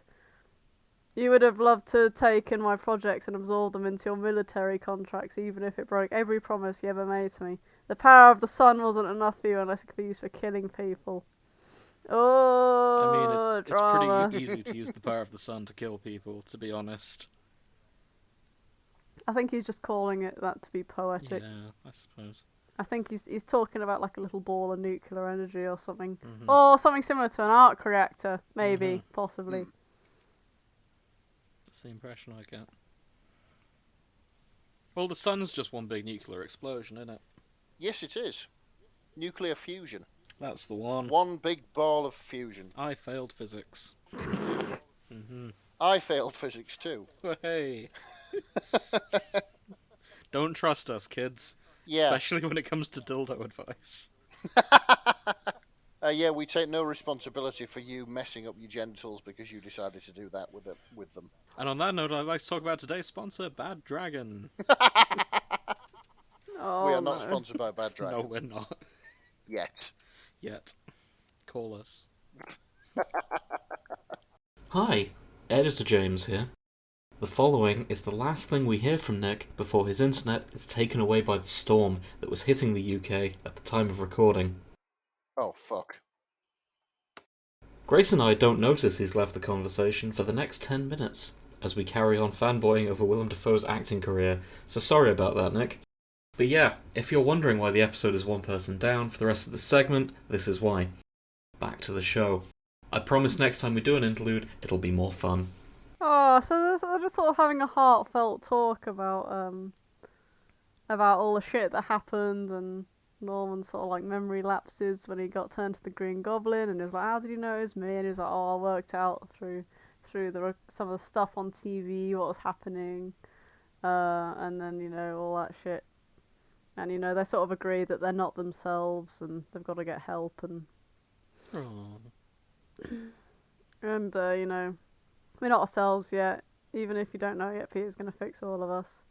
You would have loved to have taken my projects and absorbed them into your military contracts, even if it broke every promise you ever made to me. The power of the sun wasn't enough for you unless it could be used for killing people. Oh, I mean, it's drama. pretty easy to use the power of the sun to kill people, to be honest. I think he's just calling it that to be poetic. Yeah, I suppose. I think he's talking about like a little ball of nuclear energy or something. Mhm. Or something similar to an arc reactor, maybe, possibly. That's the impression I get. Well, the sun's just one big nuclear explosion, isn't it? Yes, it is. Nuclear fusion. That's the one. One big ball of fusion. I failed physics. I failed physics too. Hey. Don't trust us, kids. Yeah. Especially when it comes to dildo advice. Yeah, we take no responsibility for you messing up your genitals because you decided to do that with them. And on that note, I'd like to talk about today's sponsor, Bad Dragon. Oh, We are not no. sponsored by Bad Dragon. No, we're not. Yet. Call us. Hi, Editor James here. The following is the last thing we hear from Nick before his internet is taken away by the storm that was hitting the UK at the time of recording. Oh, fuck. Grace and I don't notice he's left the conversation for the next 10 minutes, as we carry on fanboying over Willem Dafoe's acting career, so sorry about that, Nick. But yeah, if you're wondering why the episode is one person down for the rest of the segment, this is why. Back to the show. I promise next time we do an interlude, it'll be more fun. Oh, so they're just sort of having a heartfelt talk about all the shit that happened, and Norman sort of like memory lapses when he got turned to the Green Goblin, and he was like, how did you know it was me? And he was like, oh, I worked out through through some of the stuff on TV, what was happening, and then, all that shit. And, they sort of agree that they're not themselves and they've got to get help and... Aww. And, we're not ourselves yet. Even if you don't know yet, Peter's going to fix all of us.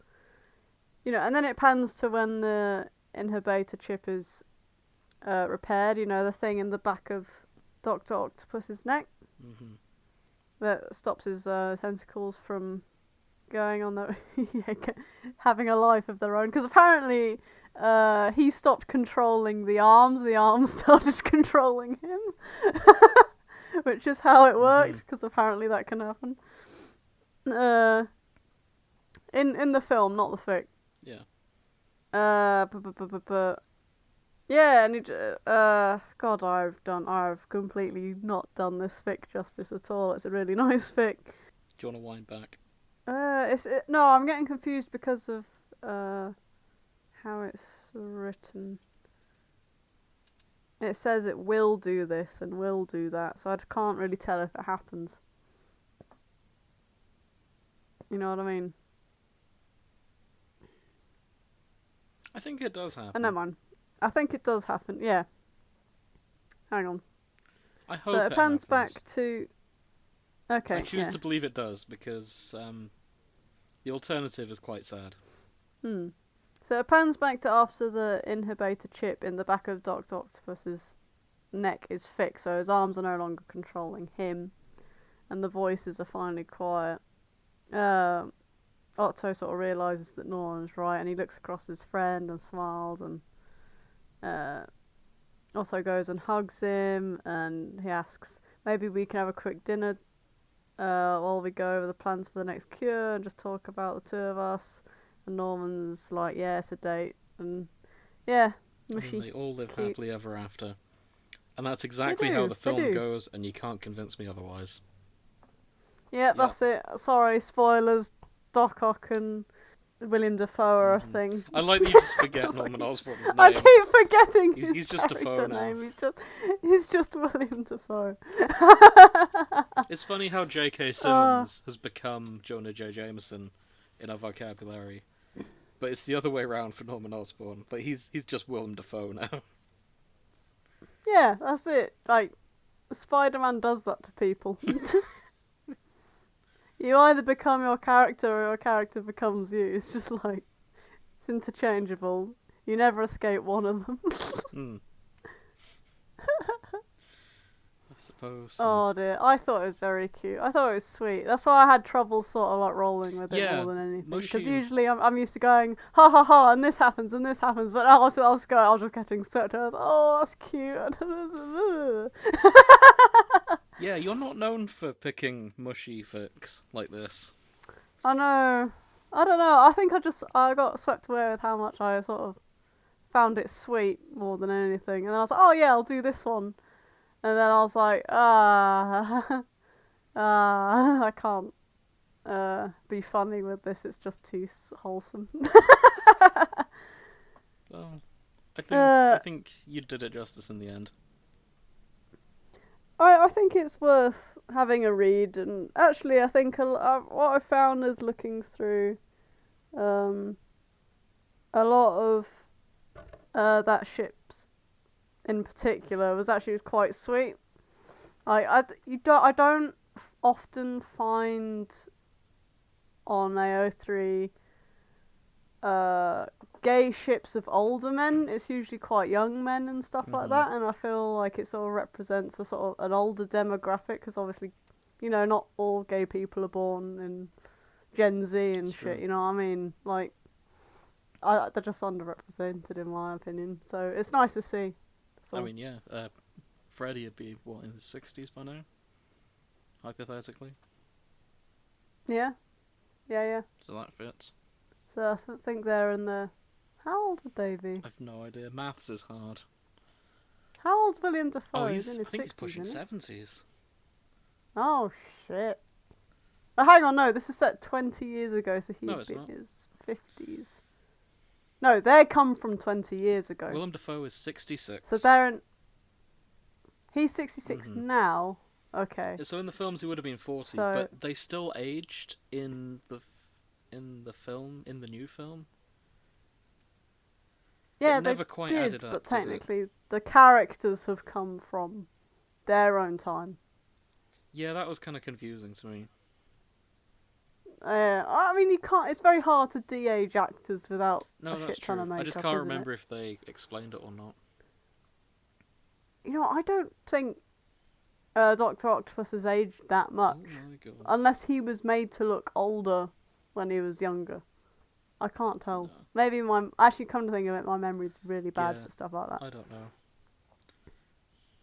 And then it pans to when the inhibitor chip is repaired, the thing in the back of Dr. Octopus's neck that stops his tentacles from going on having a life of their own. Because apparently he stopped controlling the arms started controlling him. Which is how it worked, because apparently that can happen. In the film, not the fic. Yeah. Yeah, and God, I've completely not done this fic justice at all. It's a really nice fic. Do you want to wind back? No, I'm getting confused because of how it's written. It says it will do this and will do that, so I can't really tell if it happens. You know what I mean? I think it does happen. Never mind. I think it does happen, yeah. Hang on. I hope so it pans happens. back to... Okay, I choose to believe it does, because the alternative is quite sad. So it pans back to after the inhibitor chip in the back of Dr. Octopus's neck is fixed, so his arms are no longer controlling him, and the voices are finally quiet. Otto sort of realises that Norman's right, and he looks across his friend and smiles, and Otto goes and hugs him, and he asks, maybe we can have a quick dinner while we go over the plans for the next cure and just talk about the two of us. And Norman's like, yeah, it's a date, and yeah, mushy. And they all live cute. happily ever after. And that's exactly how the film do. goes, and you can't convince me otherwise. Yeah, that's it. Sorry, spoilers. Doc Ock and William Dafoe are a thing. I like that you just forget Norman Osborn's name. I keep forgetting He's just Dafoe now. name. He's just William Dafoe. It's funny how J.K. Simmons has become Jonah J. Jameson in our vocabulary, but it's the other way around for Norman Osborn. Like he's just Willem Dafoe now. Yeah, that's it. Like, Spider-Man does that to people. You either become your character or your character becomes you. It's just like, it's interchangeable. You never escape one of them. I suppose. Oh dear, I thought it was very cute. I thought it was sweet. That's why I had trouble sort of like rolling with it more than anything. Because usually I'm used to going, ha ha ha, and this happens, but I'll just getting such a, oh, that's cute. Yeah, you're not known for picking mushy fics like this. I know. I don't know. I think I got swept away with how much I sort of found it sweet more than anything. And then I was like, oh yeah, I'll do this one. And then I was like, I can't be funny with this. It's just too wholesome. Well, I think you did it justice in the end. I think it's worth having a read, and actually I think what I found is looking through a lot of that ship's in particular was quite sweet. I don't often find on AO3 gay ships of older men. It's usually quite young men and stuff like that, and I feel like it sort of represents a sort of an older demographic, because obviously, not all gay people are born in Gen Z and shit, you know what I mean? Like, they're just underrepresented in my opinion, so it's nice to see. I mean, yeah, Freddy would be, what, in his 60s by now? Hypothetically. Yeah. So that fits. So I think they're in the... How old would they be? I've no idea. Maths is hard. How old's William Dafoe? He's in his 60s, I think he's pushing isn't 70s. Oh, shit. Oh, hang on, no, this is set 20 years ago, so he'd be in his 50s. No, they come from 20 years ago. Willem Dafoe is 66. So they're in... He's 66 now. Okay. So in the films he would have been 40, So- but they still aged in the film, in the new film. Yeah, never they quite did, added up, but did it? technically the characters have come from their own time. Yeah, that was kind of confusing to me. I mean, you can't. It's very hard to de-age actors without No, a that's shit ton true. of makeup. I just can't isn't remember it? if they explained it or not. You know, I don't think Dr. Octopus has aged that much, Oh my god. unless he was made to look older when he was younger. I can't tell. No. Maybe actually, come to think of it, my memory's really bad Yeah, for stuff like that. I don't know.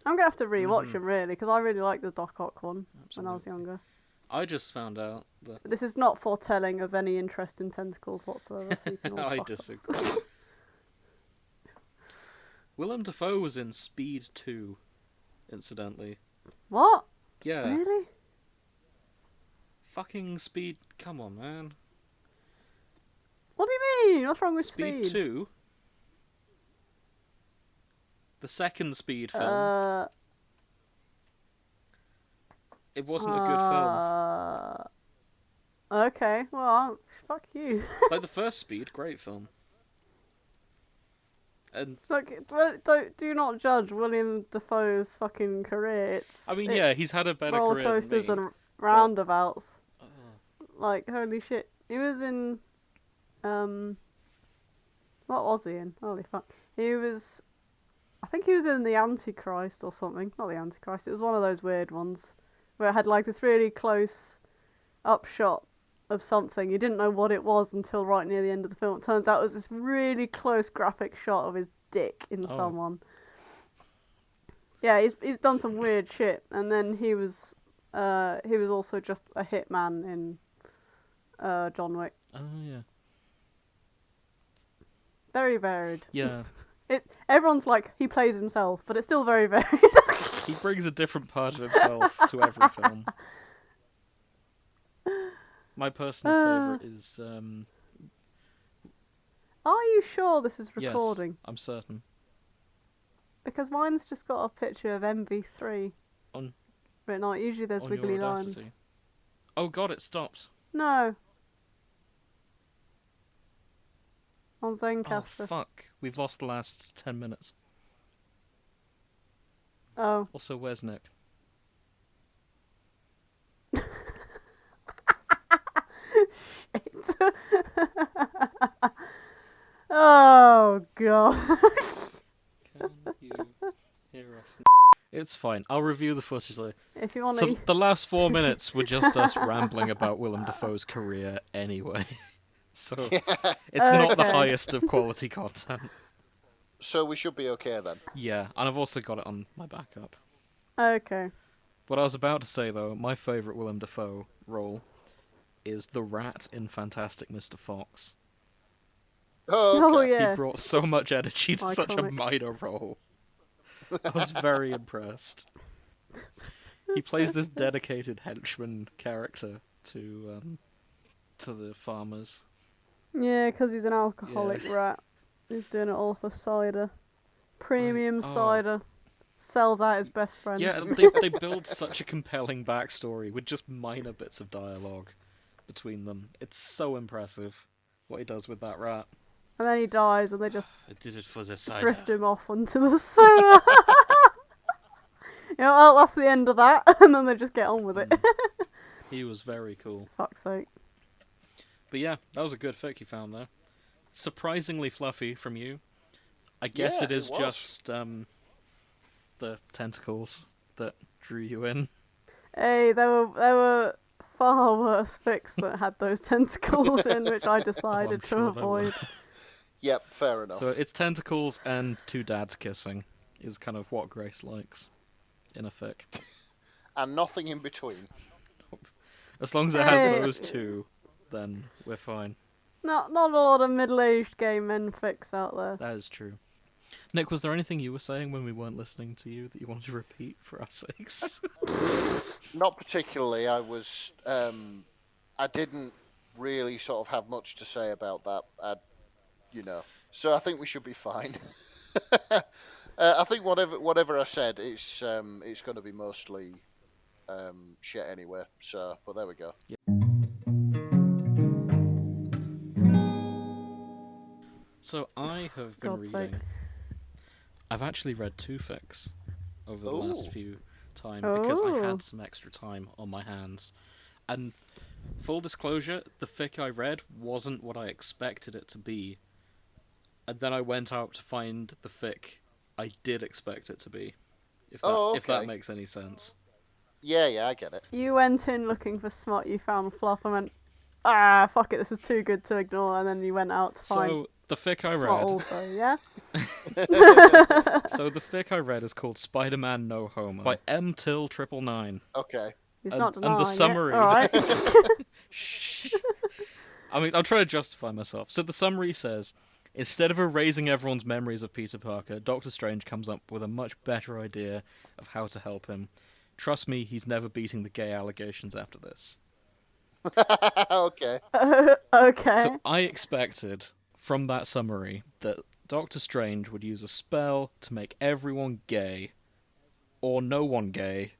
I'm gonna have to rewatch Mhm. him really, because I really liked the Doc Ock one when I was Absolutely. younger. I just found out that This is not foretelling of any interest in tentacles whatsoever. So you can all I fuck off. disagree. Willem Dafoe was in Speed 2, incidentally. What? Yeah. Really? Fucking Speed. Come on, man. What do you mean? What's wrong with Speed 2? The second Speed film. It wasn't a good film. Okay, well, fuck you. Like the first Speed, great film. And Look, do not judge William Dafoe's fucking career. I mean, yeah, it's he's had a better roller career than coasters me. and roundabouts. Oh. Like, holy shit. He was in, what was he in? Holy fuck. I think he was in The Antichrist or something. Not The Antichrist, it was one of those weird ones. Where it had like this really close upshot of something. You didn't know what it was until right near the end of the film. It turns out it was this really close graphic shot of his dick in Oh. someone. Yeah, he's done some weird shit. And then he was also just a hitman in John Wick. Oh, yeah. Very varied. Yeah. Everyone's like, he plays himself, but it's still very varied. He brings a different part of himself to every film. My personal favourite is... Are you sure this is yes, recording? I'm certain. Because mine's just got a picture of MV3 On- written on it. Usually there's On wiggly your lines. Audacity. Oh god, it stopped. No. On Oh, Zencastr. fuck. We've lost the last 10 minutes. Oh. Also, where's Nick? Shit. Oh, God. Can you hear us? It's fine. I'll review the footage later. If you want So to... the last 4 minutes were just us rambling about Willem Dafoe's career anyway. So it's not the Okay. highest of quality content. So we should be okay then. Yeah, and I've also got it on my backup. Okay. What I was about to say, though, my favourite Willem Dafoe role is the rat in Fantastic Mr. Fox. Oh, Oh, okay. yeah. He brought so much energy to such a Iconic. minor role. I was very impressed. He plays this dedicated henchman character to the farmers. Yeah, because he's an alcoholic rat. He's doing it all for cider. Premium Oh. cider. Sells out his best friend. Yeah, they build such a compelling backstory with just minor bits of dialogue between them. It's so impressive what he does with that rat. And then he dies and they just I did it for the cider. drift him off onto the sewer. You know, well, that's the end of that. And then they just get on with it. He was very cool. Fuck's sake. But yeah, that was a good fic you found there. Surprisingly fluffy from you. I guess Yeah, it is it was. just the tentacles that drew you in. Hey, there were far worse fics that had those tentacles in, which I decided to sure there were. avoid. Yep, fair enough. So it's tentacles and two dads kissing is kind of what Grace likes in a fic. And nothing in between. As long as it has Hey. those two, then we're fine. Not a lot of middle-aged gay men fics out there. That is true. Nick, was there anything you were saying when we weren't listening to you that you wanted to repeat for our sakes? Not particularly. I was. I didn't really sort of have much to say about that. So I think we should be fine. I think whatever I said, it's going to be mostly shit anyway. So, but there we go. So I have been God's sake. reading. I've actually read 2 fics over the last Ooh. few time because I Ooh. had some extra time on my hands. And full disclosure, the fic I read wasn't what I expected it to be. And then I went out to find the fic I did expect it to be. If that okay. makes any sense. Yeah, I get it. You went in looking for smut, you found fluff, and went, ah, fuck it, this is too good to ignore, and then you went out to find So the fic I smut read. also, yeah? So the fic I read is called Spider-Man No Homo by MTil999. Okay. He's And- not and denying the summary- it. Alright. Shh. I mean, I'm trying to justify myself. So the summary says, instead of erasing everyone's memories of Peter Parker, Doctor Strange comes up with a much better idea of how to help him. Trust me, he's never beating the gay allegations after this. Okay. Okay. So I expected from that summary that Doctor Strange would use a spell to make everyone gay, or no one gay,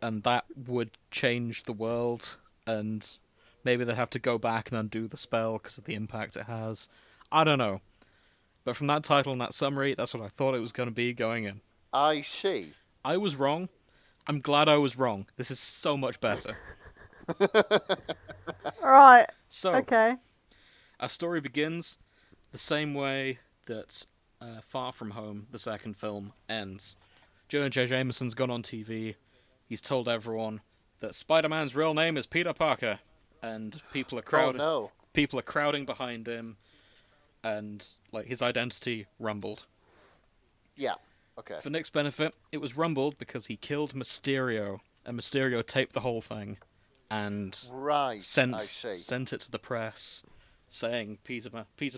and that would change the world, and maybe they'd have to go back and undo the spell because of the impact it has. I don't know. But from that title and that summary, that's what I thought it was going to be going in. I see. I was wrong. I'm glad I was wrong. This is so much better. Right. So, Okay. our story begins the same way that Far From Home, the second film, ends. Jonah J. Jameson's gone on TV. He's told everyone that Spider-Man's real name is Peter Parker, and people are Oh no. people are crowding behind him, and like his identity rumbled. Yeah. Okay. For Nick's benefit, it was rumbled because he killed Mysterio, and Mysterio taped the whole thing, and Right. I see. sent it to the press, saying Peter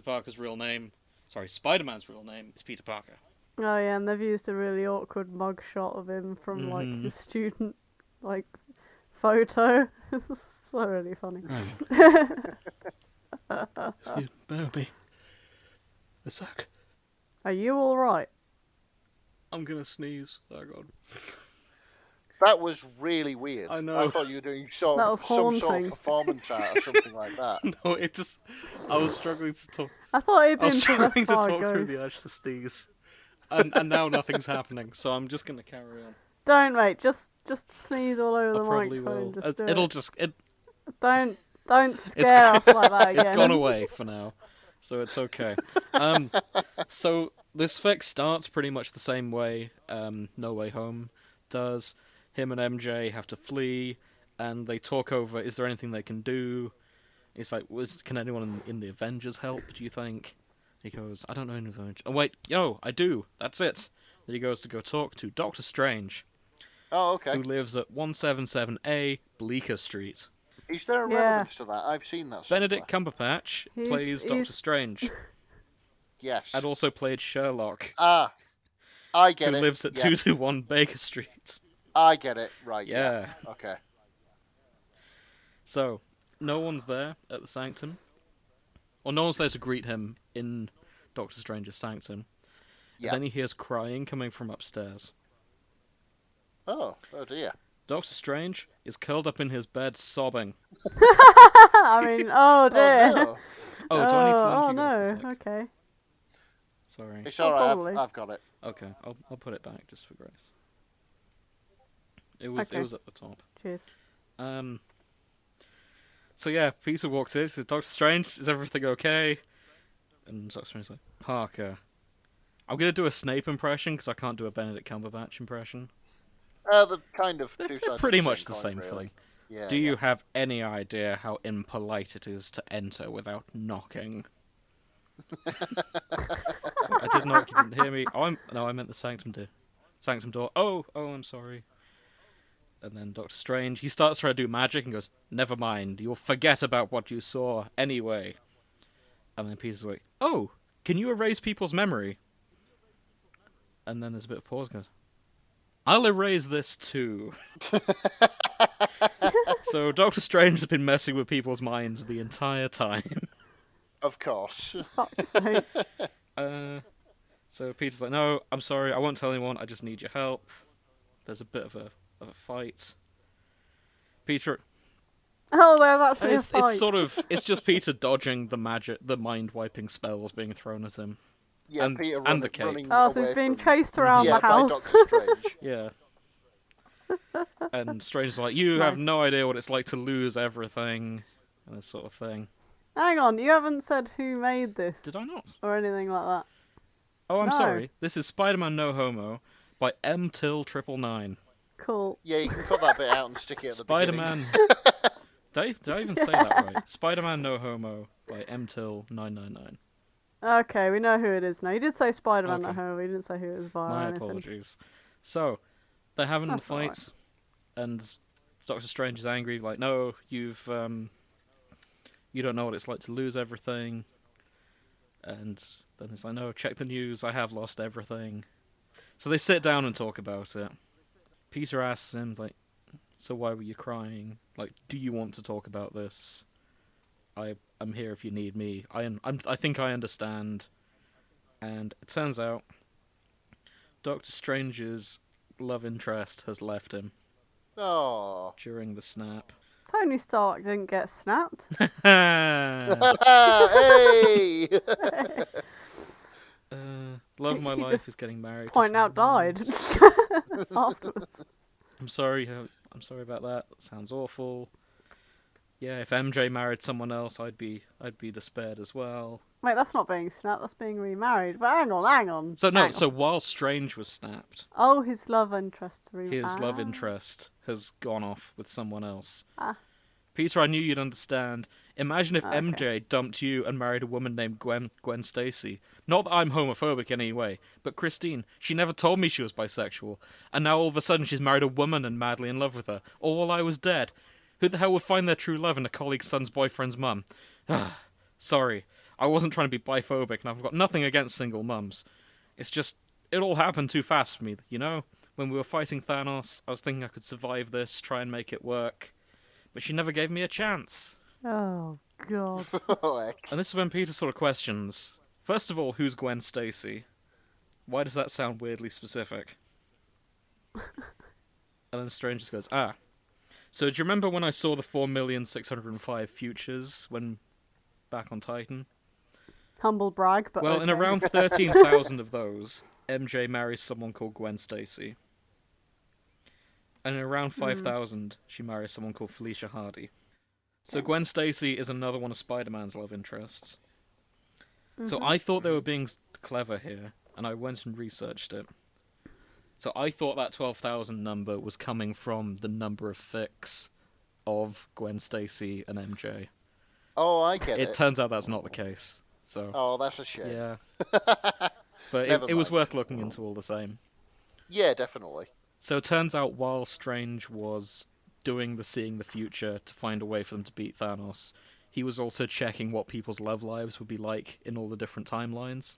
Parker's real name, Spider-Man's real name is Peter Parker. Oh yeah, and they've used a really awkward mug shot of him from like Mhm. the student like photo. It's so really funny. Bear with me. A sec. Are you alright? I'm gonna sneeze. Oh god. That was really weird. I know. I thought you were doing some That sort was of haunting. performance art or something like that. No, it just. I was struggling to talk. I thought he'd I been was struggling possessed to by a talk through the ghost. urge to sneeze, and now nothing's happening. So I'm just gonna carry on. Don't mate, just sneeze all over I the probably microphone. will. Just do It'll it. just. Don't scare us like that again. It's gone away for now, so it's okay. So this fic starts pretty much the same way No Way Home does. Him and MJ have to flee, and they talk over, is there anything they can do? It's like, can anyone in the Avengers help, do you think? He goes, I don't know any Avengers. Oh wait, I do, that's it. Then he goes to go talk to Doctor Strange, Oh, okay. who lives at 177A Bleecker Street. Is there a Yeah. relevance to that? I've seen that somewhere. Benedict Cumberbatch plays Doctor he's- Strange, Yes. and also played Sherlock, Ah, I get who it. lives at Yeah, 221 Baker Street. I get it. Right. Yeah. Okay. So, no one's there at the sanctum. Or no one's there to greet him in Doctor Strange's sanctum. Yeah. And then he hears crying coming from upstairs. Oh dear. Doctor Strange is curled up in his bed sobbing. I mean, oh dear. Oh no. Oh, do I need to link oh you guys no. the fic? Okay. Sorry. It's all right. probably. I've got it. Okay, I'll put it back just for grace. It was Okay. at the top. Cheers. So yeah, Peter walks in, says, Doctor Strange, is everything okay? And Doctor Strange's like, Parker. I'm going to do a Snape impression, because I can't do a Benedict Cumberbatch impression. The kind of. They're two sides pretty of the much the same same coin, really. thing. Yeah. Do you have any idea how impolite it is to enter without knocking? I did knock, you didn't hear me. Oh, I meant the sanctum door. Oh, I'm sorry. And then Doctor Strange, he starts trying to do magic and goes, never mind, you'll forget about what you saw anyway. And then Peter's like, oh, can you erase people's memory? And then there's a bit of pause and goes, I'll erase this too. So Doctor Strange has been messing with people's minds the entire time. Of course. Fuck's sake. So Peter's like, no, I'm sorry, I won't tell anyone, I just need your help. There's a bit of a fight. Peter. Oh, there's actually a fight. It's just Peter dodging the mind wiping spells being thrown at him. Yeah, And- Peter and the cape. running Oh, so he's away being from... chased around yeah, the by house. Doctor Strange. Yeah. And Strange's like, you have Nice. no idea what it's like to lose everything, and this sort of thing. Hang on, you haven't said who made this Did I not? or anything like that. Oh, I'm No. sorry. This is Spider-Man No Homo by MTil999. Cool. Yeah, you can cut that bit out and stick it at the beginning. Spider-Man. Did I even say that right? Spider-Man No Homo by MTil999. Okay, we know who it is now. You did say Spider-Man Okay. at home. We didn't say who it was via. My or anything. apologies. So, they're having the That's alright. fight, and Doctor Strange is angry, like, no, you don't know what it's like to lose everything. And then it's like, no, check the news, I have lost everything. So they sit down and talk about it. Peter asks him, like, so why were you crying? Like, do you want to talk about this? I'm here if you need me. I think I understand. And it turns out Doctor Strange's love interest has left him Oh. during the snap. Tony Stark didn't get snapped. Love Hey! of my He life just is getting married. to Point out someone died else. afterwards. I'm sorry about that. That sounds awful. Yeah, if MJ married someone else, I'd be despaired as well. Wait, that's not being snapped. That's being remarried. But hang on. So hang so on. while Strange was snapped, Oh, his love interest. his love interest has gone off with someone else. Ah. Peter, I knew you'd understand. Imagine if Okay. MJ dumped you and married a woman named Gwen Stacy. Not that I'm homophobic in any way, but Christine, she never told me she was bisexual, and now all of a sudden she's married a woman and madly in love with her, all while I was dead. Who the hell would find their true love in a colleague's son's boyfriend's mum? Sorry, I wasn't trying to be biphobic, and I've got nothing against single mums. It's just, it all happened too fast for me, you know? When we were fighting Thanos, I was thinking I could survive this, try and make it work. But she never gave me a chance. Oh, God. Oh, heck. And this is when Peter sort of questions. First of all, who's Gwen Stacy? Why does that sound weirdly specific? And then Strange just goes, So do you remember when I saw the 4,605 futures when back on Titan? Humble brag, but Well, okay. in around 13,000 of those, MJ marries someone called Gwen Stacy. And in around 5,000, she marries someone called Felicia Hardy. So Gwen Stacy is another one of Spider-Man's love interests. So I thought they were being clever here, and I went and researched it. So I thought that 12,000 number was coming from the number of fics of Gwen Stacy and MJ. Oh, I get It it. turns out that's not the case. So Oh, that's a shame. yeah, but Never it was mind. worth looking into all the same. Yeah, definitely. So it turns out while Strange was doing the seeing the future to find a way for them to beat Thanos, he was also checking what people's love lives would be like in all the different timelines.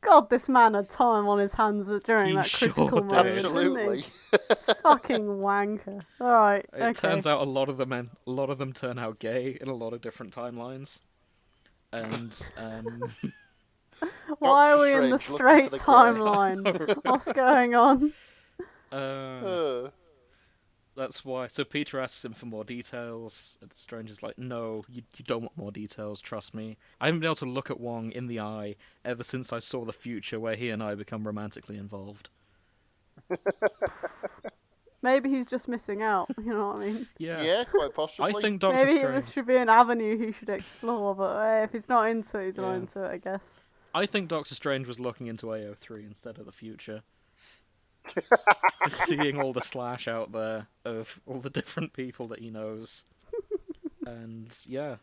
God, this man had time on his hands during He that sure critical did. moment, Absolutely. didn't he? Fucking wanker. Alright, It okay. turns out a lot of them turn out gay in a lot of different timelines. And Why are Doctor we in the Strange straight looking for the timeline? What's going on? That's why. So Peter asks him for more details. And Strange is like, no, you don't want more details, trust me. I haven't been able to look at Wong in the eye ever since I saw the future where he and I become romantically involved. Maybe he's just missing out, you know what I mean? Yeah. Quite possibly. I think Doctor Maybe Strange... this should be an avenue he should explore, but if he's not into it, he's not Yeah. into it, I guess. I think Doctor Strange was looking into AO3 instead of the future. Just seeing all the slash out there of all the different people that he knows. And, yeah.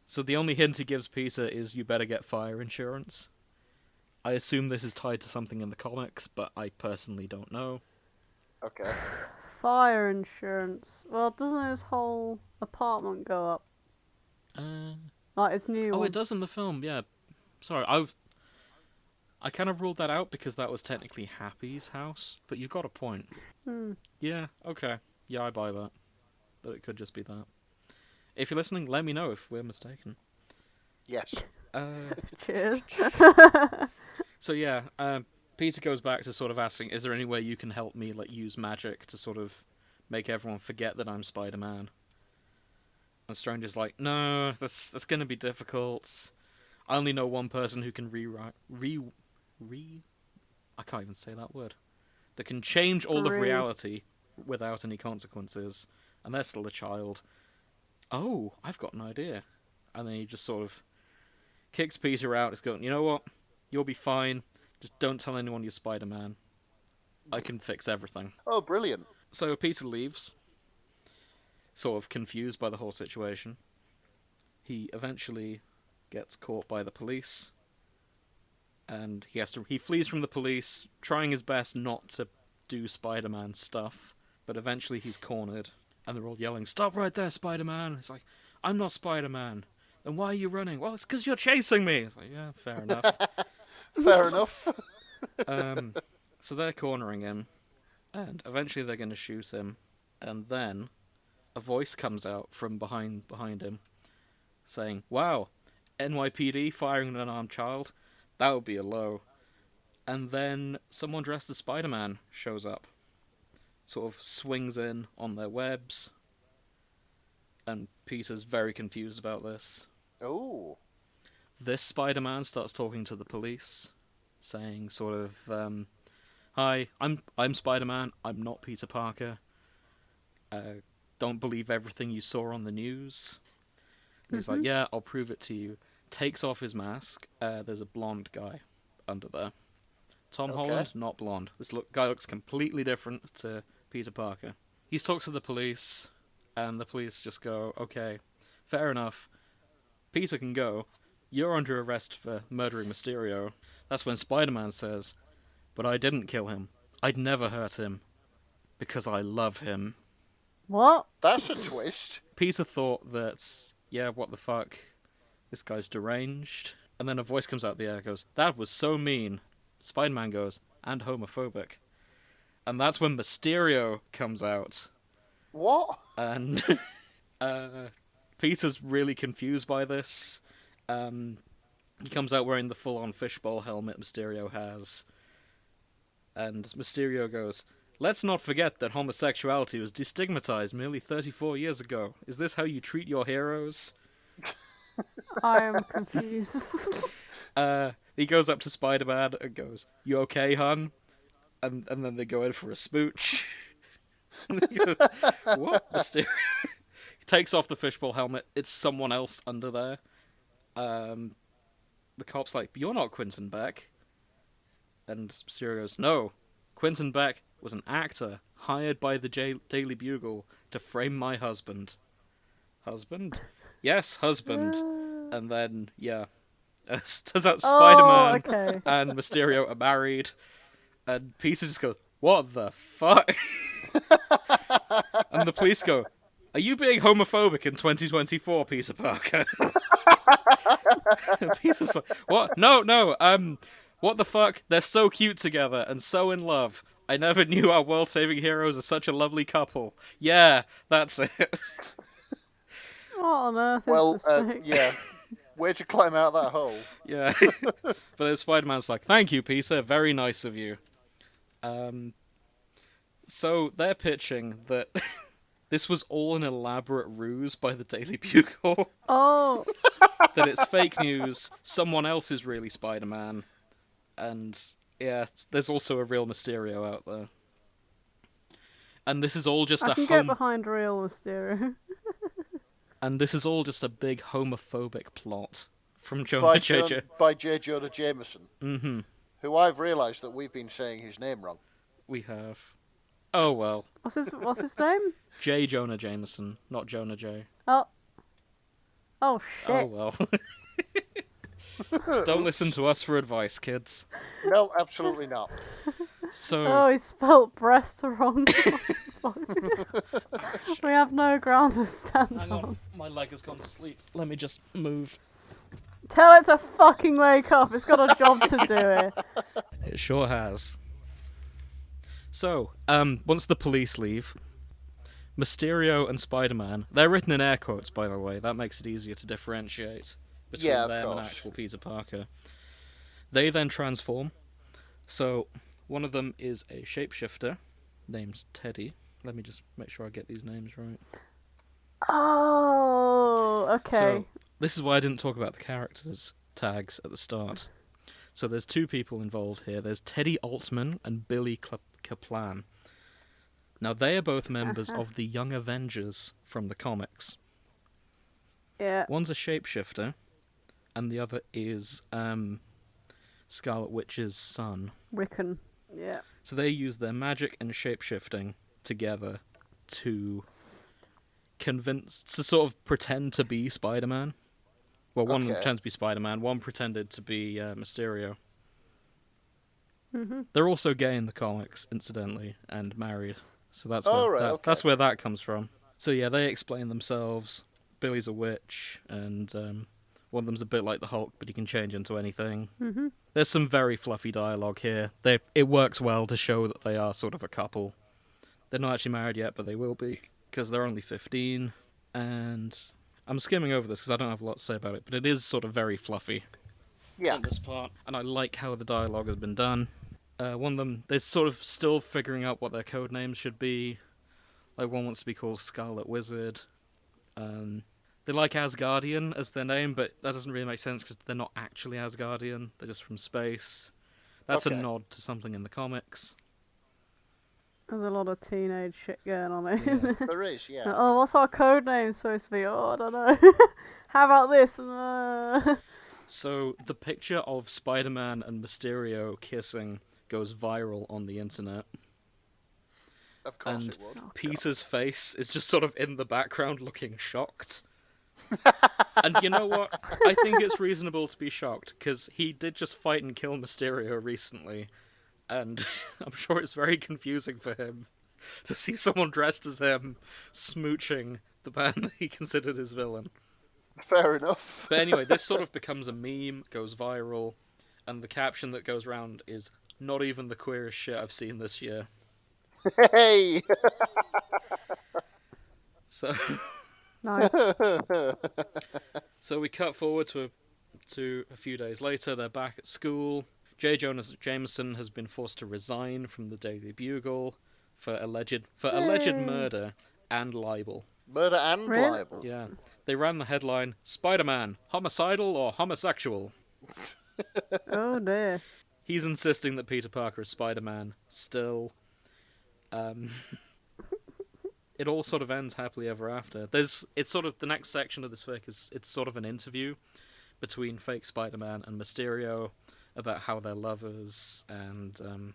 So the only hint he gives Peter is you better get fire insurance. I assume this is tied to something in the comics, but I personally don't know. Okay. Fire insurance. Well, doesn't his whole apartment go up? Like his new Oh, one? it does in the film, yeah. Sorry, I kind of ruled that out because that was technically Happy's house, but you've got a point. Yeah, okay. Yeah, I buy that. That it could just be that. If you're listening, let me know if we're mistaken. Yes. Cheers. So yeah, Peter goes back to sort of asking, is there any way you can help me, like, use magic to sort of make everyone forget that I'm Spider-Man. And Stranger's like, no, that's gonna be difficult. I only know one person who can I can't even say that word. That can change all of reality without any consequences. And they're still a child. Oh, I've got an idea. And then he just sort of kicks Peter out. He's going, you know what? You'll be fine. Just don't tell anyone you're Spider-Man. I can fix everything. Oh, brilliant. So Peter leaves, sort of confused by the whole situation. He eventually gets caught by the police. And he flees from the police, trying his best not to do Spider-Man stuff. But eventually he's cornered. And they're all yelling, "Stop right there, Spider-Man!" It's like, "I'm not Spider-Man." "Then why are you running?" "Well, it's because you're chasing me." It's like, yeah, fair enough. Fair enough. So they're cornering him. And eventually they're going to shoot him. And then a voice comes out from behind him saying, "Wow, NYPD firing an unarmed child? That would be a low." And then someone dressed as Spider-Man shows up. Sort of swings in on their webs. And Peter's very confused about this. Oh. This Spider-Man starts talking to the police, saying sort of, "Hi, I'm Spider-Man. I'm not Peter Parker. Don't believe everything you saw on the news." And he's like, "Yeah, I'll prove it to you." Takes off his mask. There's a blonde guy under there. Tom Holland, not blonde. This guy looks completely different to Peter Parker. He talks to the police, and the police just go, "Okay, fair enough. Peter can go. You're under arrest for murdering Mysterio." That's when Spider-Man says, "But I didn't kill him. I'd never hurt him. Because I love him." What? That's a twist. Peter thought that, yeah, what the fuck? This guy's deranged. And then a voice comes out the air, goes, "That was so mean." Spider-Man goes, "And homophobic." And that's when Mysterio comes out. What? And Peter's really confused by this. He comes out wearing the full-on fishbowl helmet Mysterio has. And Mysterio goes, "Let's not forget that homosexuality was destigmatized merely 34 years ago. Is this how you treat your heroes?" I am confused. He goes up to Spider-Man and goes, "You okay, hun?" And then they go in for a smooch. And he goes, "What?" Mysterio. He takes off the fishbowl helmet. It's someone else under there. The cop's like, "You're not Quentin Beck." And Mysterio goes, "No, Quentin Beck was an actor hired by the Daily Bugle to frame my husband." Husband? Yes, husband. And then, yeah. Turns out Spider-Man and Mysterio are married. And Peter just goes, "What the fuck?" And the police go, "Are you being homophobic in 2024, Peter Parker?" And Peter's like, "What? No, what the fuck? They're so cute together and so in love. I never knew our world-saving heroes are such a lovely couple. Yeah, that's it." What on earth Well, is this? yeah. Way to climb out that hole. Yeah. But then Spider-Man's like, "Thank you, Peter. Very nice of you." So they're pitching that this was all an elaborate ruse by the Daily Bugle. Oh. That it's fake news. Someone else is really Spider-Man. And, yeah, there's also a real Mysterio out there. And this is all just I can get behind real Mysterio. And this is all just a big homophobic plot from Jonah J. By J. Jonah Jameson. Mm-hmm. Who I've realised that we've been saying his name wrong. We have. Oh, well. What's his name? J. Jonah Jameson, not Jonah J. Oh. Oh, shit. Oh, well. Don't listen to us for advice, kids. No, absolutely not. So. Oh, he spelt breast wrong. We have no ground to stand Hang on, my leg has gone to sleep. Let me just move. Tell it to fucking wake up. It's got a job to do it. It sure has. So, once the police leave, Mysterio and Spider-Man, they're written in air quotes, by the way. That makes it easier to differentiate between them and actual Peter Parker. They then transform. So, one of them is a shapeshifter named Teddy. Let me just make sure I get these names right. Oh, okay. So, this is why I didn't talk about the characters tags at the start. So there's two people involved here. There's Teddy Altman and Billy Kaplan. Now, they are both members of the Young Avengers from the comics. Yeah. One's a shapeshifter, and the other is Scarlet Witch's son. Wiccan. Yeah. So they use their magic and shapeshifting together to sort of pretend to be Spider-Man. Well, one pretends to be Spider-Man, one pretended to be Mysterio. Mm-hmm. They're also gay in the comics, incidentally, and married. So that's that's where that comes from. So yeah, they explain themselves. Billy's a witch, and one of them's a bit like the Hulk, but he can change into anything. Mm-hmm. There's some very fluffy dialogue here. It works well to show that they are sort of a couple. They're not actually married yet, but they will be, because they're only 15. And I'm skimming over this because I don't have a lot to say about it, but it is sort of very fluffy. Yeah. In this part. And I like how the dialogue has been done. One of them, they're sort of still figuring out what their code names should be. Like, one wants to be called Scarlet Wizard. They like Asgardian as their name, but that doesn't really make sense because they're not actually Asgardian. They're just from space. That's a nod to something in the comics. There's a lot of teenage shit going on here. Yeah. There is, yeah. Oh, what's our code name supposed to be? Oh, I don't know. How about this? So, the picture of Spider-Man and Mysterio kissing goes viral on the internet. Of course And it would. Peter's face is just sort of in the background looking shocked. And you know what? I think it's reasonable to be shocked, because he did just fight and kill Mysterio recently. And I'm sure it's very confusing for him to see someone dressed as him smooching the man that he considered his villain. Fair enough. But anyway, this sort of becomes a meme, goes viral, and the caption that goes around is, "Not even the queerest shit I've seen this year." Hey! So, Nice. so we cut forward to a few days later. They're back at school. J. Jonah Jameson has been forced to resign from the Daily Bugle for alleged murder and libel. Murder and Really? libel. Yeah, they ran the headline: "Spider-Man, homicidal or homosexual?" Oh dear. He's insisting that Peter Parker is Spider-Man still. It all sort of ends happily ever after. It's sort of the next section of this fic it's sort of an interview between fake Spider-Man and Mysterio about how they're lovers and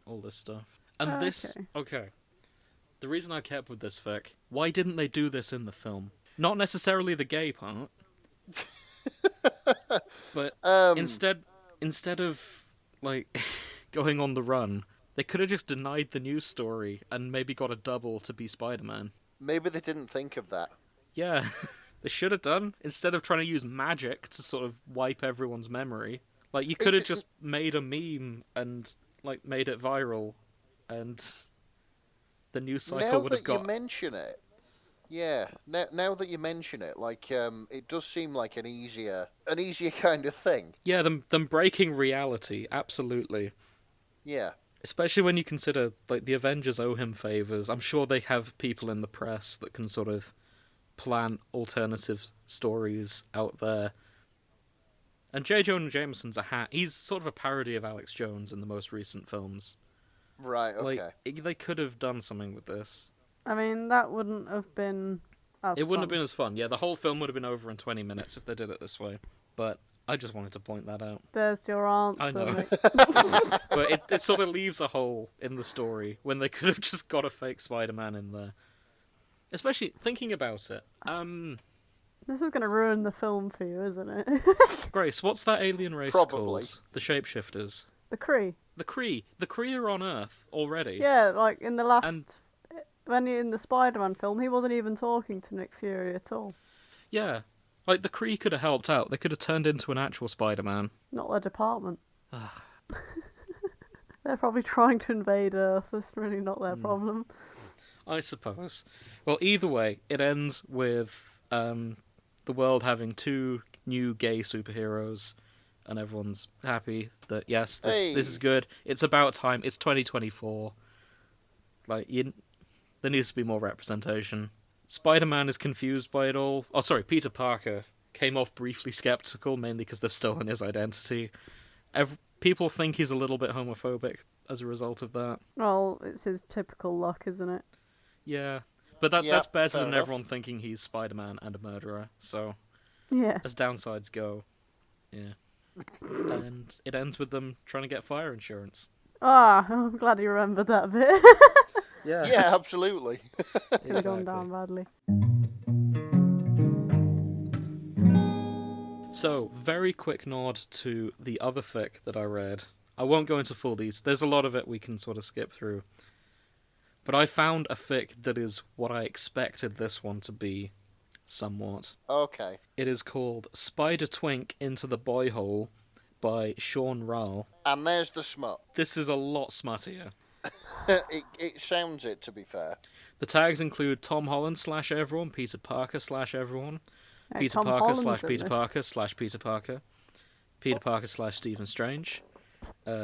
all this stuff. And the reason I kept with this fic, why didn't they do this in the film? Not necessarily the gay part, but instead of like going on the run, they could have just denied the news story and maybe got a double to be Spider-Man. Maybe they didn't think of that. Yeah, they should have done, instead of trying to use magic to sort of wipe everyone's memory. Like, you could have just made a meme and, like, made it viral, and the news cycle would have got... Now that you mention it, yeah, now that you mention it, like, it does seem like an easier kind of thing. Yeah, them breaking reality, absolutely. Yeah. Especially when you consider, like, the Avengers owe him favours. I'm sure they have people in the press that can sort of plant alternative stories out there. And J. Jonah Jameson's he's sort of a parody of Alex Jones in the most recent films. Right, okay. Like, they could have done something with this. I mean, that wouldn't have been as It wouldn't have fun. been as fun. Yeah, the whole film would have been over in 20 minutes if they did it this way. But I just wanted to point that out. There's your answer. I know. Nick. But it sort of leaves a hole in the story when they could have just got a fake Spider-Man in there. Especially thinking about it. This is going to ruin the film for you, isn't it? Grace, what's that alien race Probably. called? The shapeshifters. The Kree. The Kree. The Kree are on Earth already. Yeah, like in the last... And- when in the Spider-Man film, he wasn't even talking to Nick Fury at all. Yeah. Like, the Kree could have helped out. They could have turned into an actual Spider-Man. Not their department. They're probably trying to invade Earth. That's really not their problem. I suppose. Well, either way, it ends with the world having 2 new gay superheroes, and everyone's happy that, yes, this is good. It's about time. It's 2024. Like, There needs to be more representation. Spider-Man is confused by it all. Oh, sorry, Peter Parker came off briefly skeptical, mainly because they're still in his identity. People think he's a little bit homophobic as a result of that. Well, it's his typical luck, isn't it? Yeah. But that's better than enough. everyone thinking he's Spider-Man and a murderer, so Yeah. as downsides go, yeah. And it ends with them trying to get fire insurance. Ah, I'm glad you remembered that bit. Yeah, absolutely. Could have gone down badly. So, very quick nod to the other fic that I read. I won't go into full details. There's a lot of it we can sort of skip through. But I found a fic that is what I expected this one to be, somewhat. Okay. It is called Spider-Twink Into the Boyhole by SeanRahl. And there's the smut. This is a lot smuttier. It sounds it, to be fair. The tags include Tom Holland / everyone, Peter Parker / everyone, Peter Tom Parker Holland's / in Peter this. Parker / Peter Parker, Peter Parker / Stephen Strange,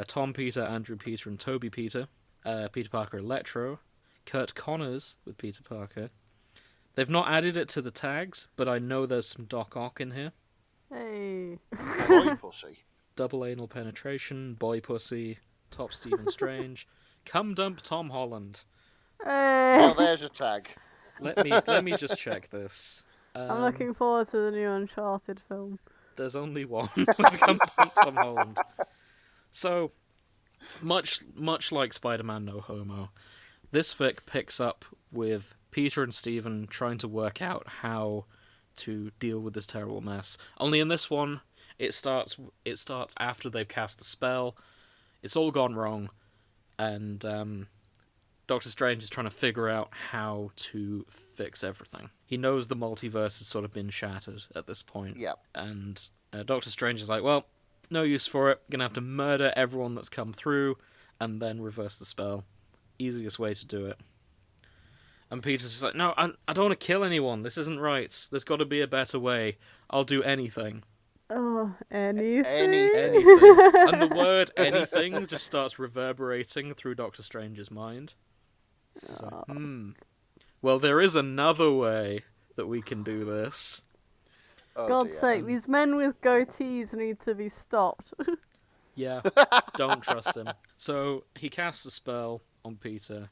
Tom Peter, Andrew Peter, and Toby Peter, Peter Parker Electro, Kurt Connors with Peter Parker. They've not added it to the tags, but I know there's some Doc Ock in here. Hey. Boy pussy. Double anal penetration, boy pussy, top Stephen Strange, cum dump Tom Holland. Hey. Well, there's a tag. Let me just check this. I'm looking forward to the new Uncharted film. There's only one with cum dump Tom Holland. So, much like Spider-Man No Homo, this fic picks up with Peter and Stephen trying to work out how to deal with this terrible mess. Only in this one, it starts after they've cast the spell. It's all gone wrong, and Doctor Strange is trying to figure out how to fix everything. He knows the multiverse has sort of been shattered at this point. Yeah. And Doctor Strange is like, well, no use for it. Gonna have to murder everyone that's come through, and then reverse the spell. Easiest way to do it. And Peter's just like, no, I don't want to kill anyone. This isn't right. There's got to be a better way. I'll do anything. Oh, anything? Anything. And the word anything just starts reverberating through Doctor Strange's mind. He's like, well, there is another way that we can do this. Oh, God's dear. sake, these men with goatees need to be stopped. Yeah, don't trust him. So he casts a spell on Peter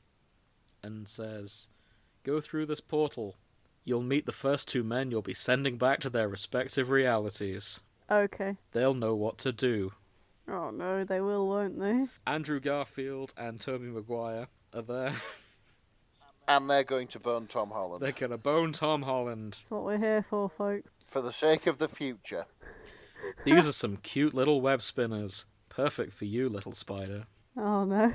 and says, go through this portal. You'll meet the first two men you'll be sending back to their respective realities. Okay. They'll know what to do. Oh no, they will, won't they? Andrew Garfield and Tobey Maguire are there. And they're going to burn Tom Holland. They're gonna bone Tom Holland. That's what we're here for, folks. For the sake of the future. These are some cute little web spinners. Perfect for you, little spider. Oh no.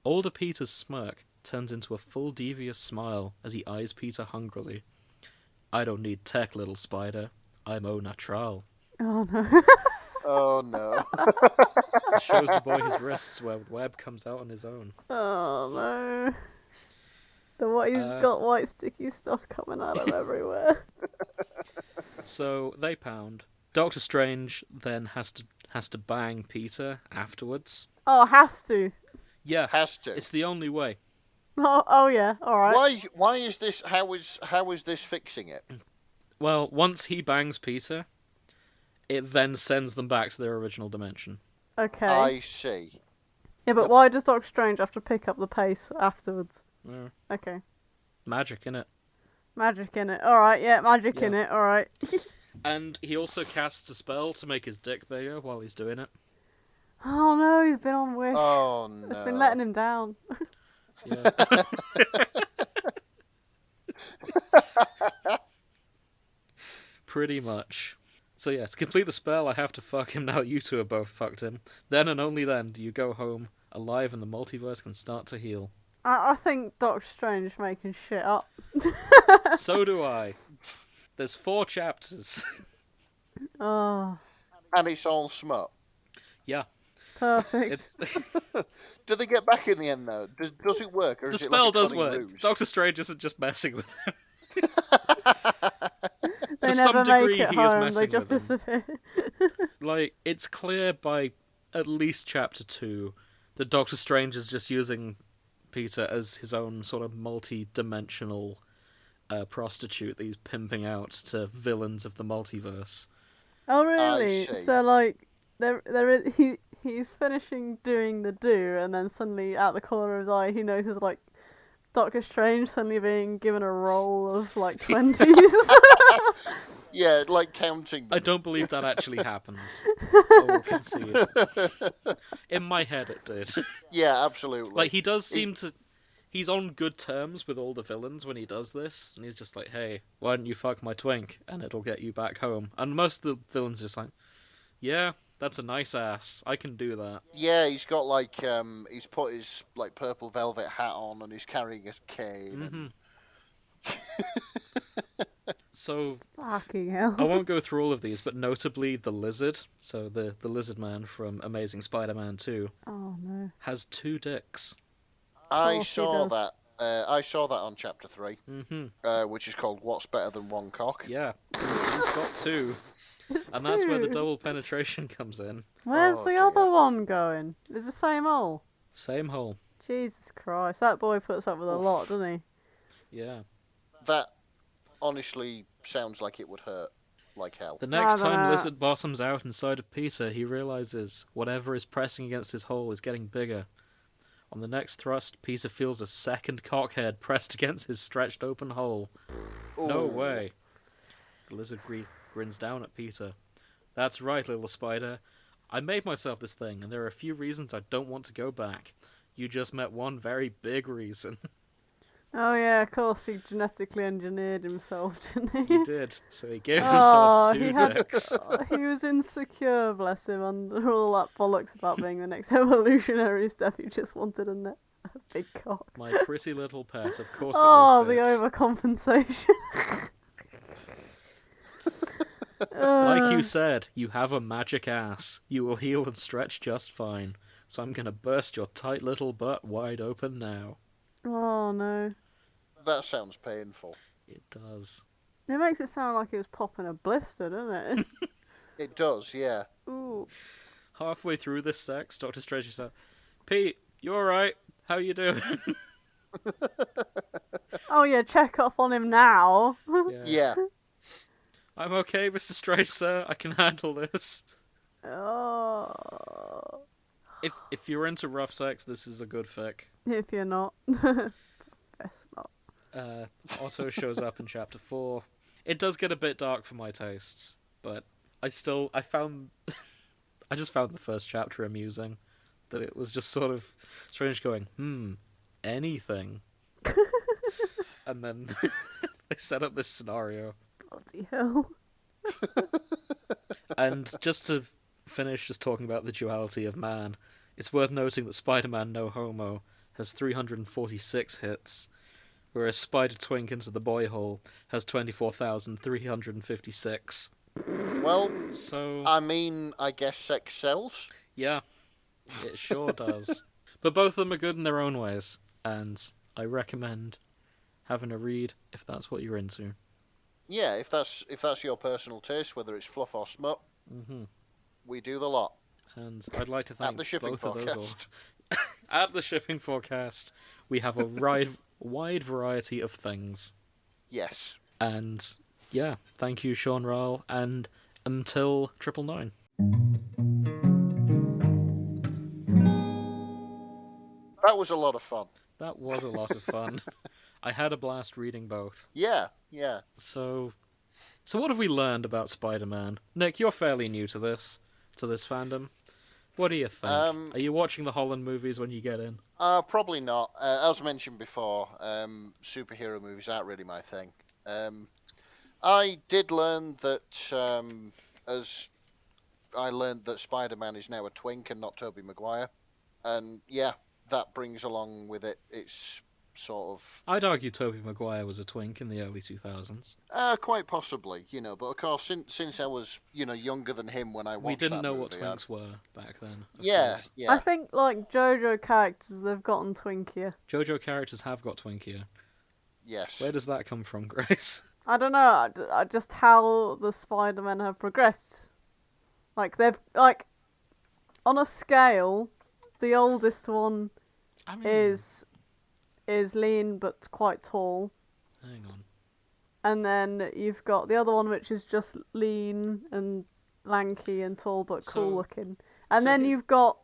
Older Peter's smirk turns into a full devious smile as he eyes Peter hungrily. I don't need tech, little spider. I'm au natural. Oh no. Oh no. It shows the boy his wrists where the web comes out on his own. Oh no. He's got white sticky stuff coming out of everywhere. So they pound. Doctor Strange then has to bang Peter afterwards. Oh, has to. Yeah, Has to. it's the only way. Oh yeah, alright. Why is this? How is this fixing it? Well, once he bangs Peter, it then sends them back to their original dimension. Okay. I see. Yeah, but why does Doctor Strange have to pick up the pace afterwards? Yeah. Okay. Magic, innit? Magic in it. Alright, yeah, magic in Yeah. it, alright. And he also casts a spell to make his dick bigger while he's doing it. Oh no, he's been on Wish. Oh no. It's been letting him down. Yeah. Pretty much. So yeah, to complete the spell, I have to fuck him now you two have both fucked him. Then and only then do you go home, alive and the multiverse can start to heal. I think Doctor Strange is making shit up. So do I. There's 4 chapters. Oh, And it's all smut. Yeah. perfect. It's Do they get back in the end though? Does it work? Or the is it spell like a does cunning work. ruse? Doctor Strange isn't just messing with him. They to never some degree, make it he is home, messing they just with him. disappear. Like, it's clear by at least chapter 2 that Doctor Strange is just using Peter as his own sort of multi-dimensional prostitute that he's pimping out to villains of the multiverse. Oh really? see. So like, he's finishing doing the do, and then suddenly out the corner of his eye, he notices like Doctor Strange suddenly being given a roll of like 20s. Yeah, like counting them. I don't believe that actually happens. I will concede. In my head, it did. Yeah, absolutely. Like, he does seem to... He's on good terms with all the villains when he does this, and he's just like, hey, why don't you fuck my twink, and it'll get you back home. And most of the villains are just like, yeah, that's a nice ass. I can do that. Yeah, he's got like he's put his like purple velvet hat on, and he's carrying a cane. So, Fucking hell. I won't go through all of these, but notably the lizard, so the lizard man from Amazing Spider-Man 2, Oh no. has 2 dicks. I course he saw does. that. I saw that on chapter 3, Mm-hmm. which is called "What's Better Than One Cock." Yeah, he's got 2. And that's where the double penetration comes in. Where's Oh, the dear. other one going? It's the same hole. Same hole. Jesus Christ, that boy puts up with a lot, doesn't he? Yeah. That honestly sounds like it would hurt like hell. The next Rather time not. Lizard bottoms out inside of Peter, he realizes whatever is pressing against his hole is getting bigger. On the next thrust, Peter feels a second cockhead pressed against his stretched open hole. No Ooh. way. The lizard grins down at Peter. That's right, little spider. I made myself this thing, and there are a few reasons I don't want to go back. You just met one very big reason. Oh yeah, of course he genetically engineered himself, didn't He he? did, so he gave Oh, himself 2 he had- dicks. He was insecure, bless him, under all that bollocks about being the next evolutionary step. He just wanted a big cock. My pretty little pet, of course it Oh, will the fit. overcompensation. Like you said, you have a magic ass. You will heal and stretch just fine. So I'm gonna burst your tight little butt wide open now. Oh no. That sounds painful. It does. It makes it sound like he was popping a blister, doesn't it? It does, yeah. Ooh. Halfway through this sex, Dr. Strange said, Pete, you alright? How you doing? Oh yeah, check up on him now. Yeah. I'm okay, Mr. Strange, sir. I can handle this. Oh. If you're into rough sex, this is a good fic. If you're not. Best not. Otto shows up in chapter 4. It does get a bit dark for my tastes, but I just found the first chapter amusing. That it was just sort of Strange going, anything. And then they set up this scenario. Bloody hell. And just to finish just talking about the duality of man, it's worth noting that Spider-Man No Homo has 346 hits, whereas Spider-Twink Into the Boyhole has 24,356. Well, So, I mean, I guess sex sells. yeah, it sure does. But both of them are good in their own ways, and I recommend having a read if that's what you're into. Yeah, if that's your personal taste, whether it's fluff or smut, we do the lot. And I'd like to thank At the shipping both of those. forecast. At the shipping forecast, we have a wide variety of things. Yes. And yeah, thank you, SeanRahl, and until 999. That was a lot of fun. That was a lot of fun. I had a blast reading both. Yeah, yeah. So what have we learned about Spider-Man? Nick, you're fairly new to this fandom. What do you think? Are you watching the Holland movies when you get in? Probably not. As mentioned before, superhero movies aren't really my thing. I did learn that, as I learned that Spider-Man is now a twink and not Tobey Maguire. And yeah, that brings along with it its sort of... I'd argue Tobey Maguire was a twink in the early 2000s. Quite possibly, but of course, since I was, younger than him when I watched We didn't that know what movie, twinks were back then. of Yeah, course. yeah. I think, like, JoJo characters, they've gotten twinkier. JoJo characters have got twinkier. Yes. Where does that come from, Grace? I don't know, just how the Spider-Men have progressed. Like, they've, like, on a scale, the oldest one I mean, is is lean but quite tall. Hang on. And then you've got the other one, which is just lean and lanky and tall but cool looking. And then you've got...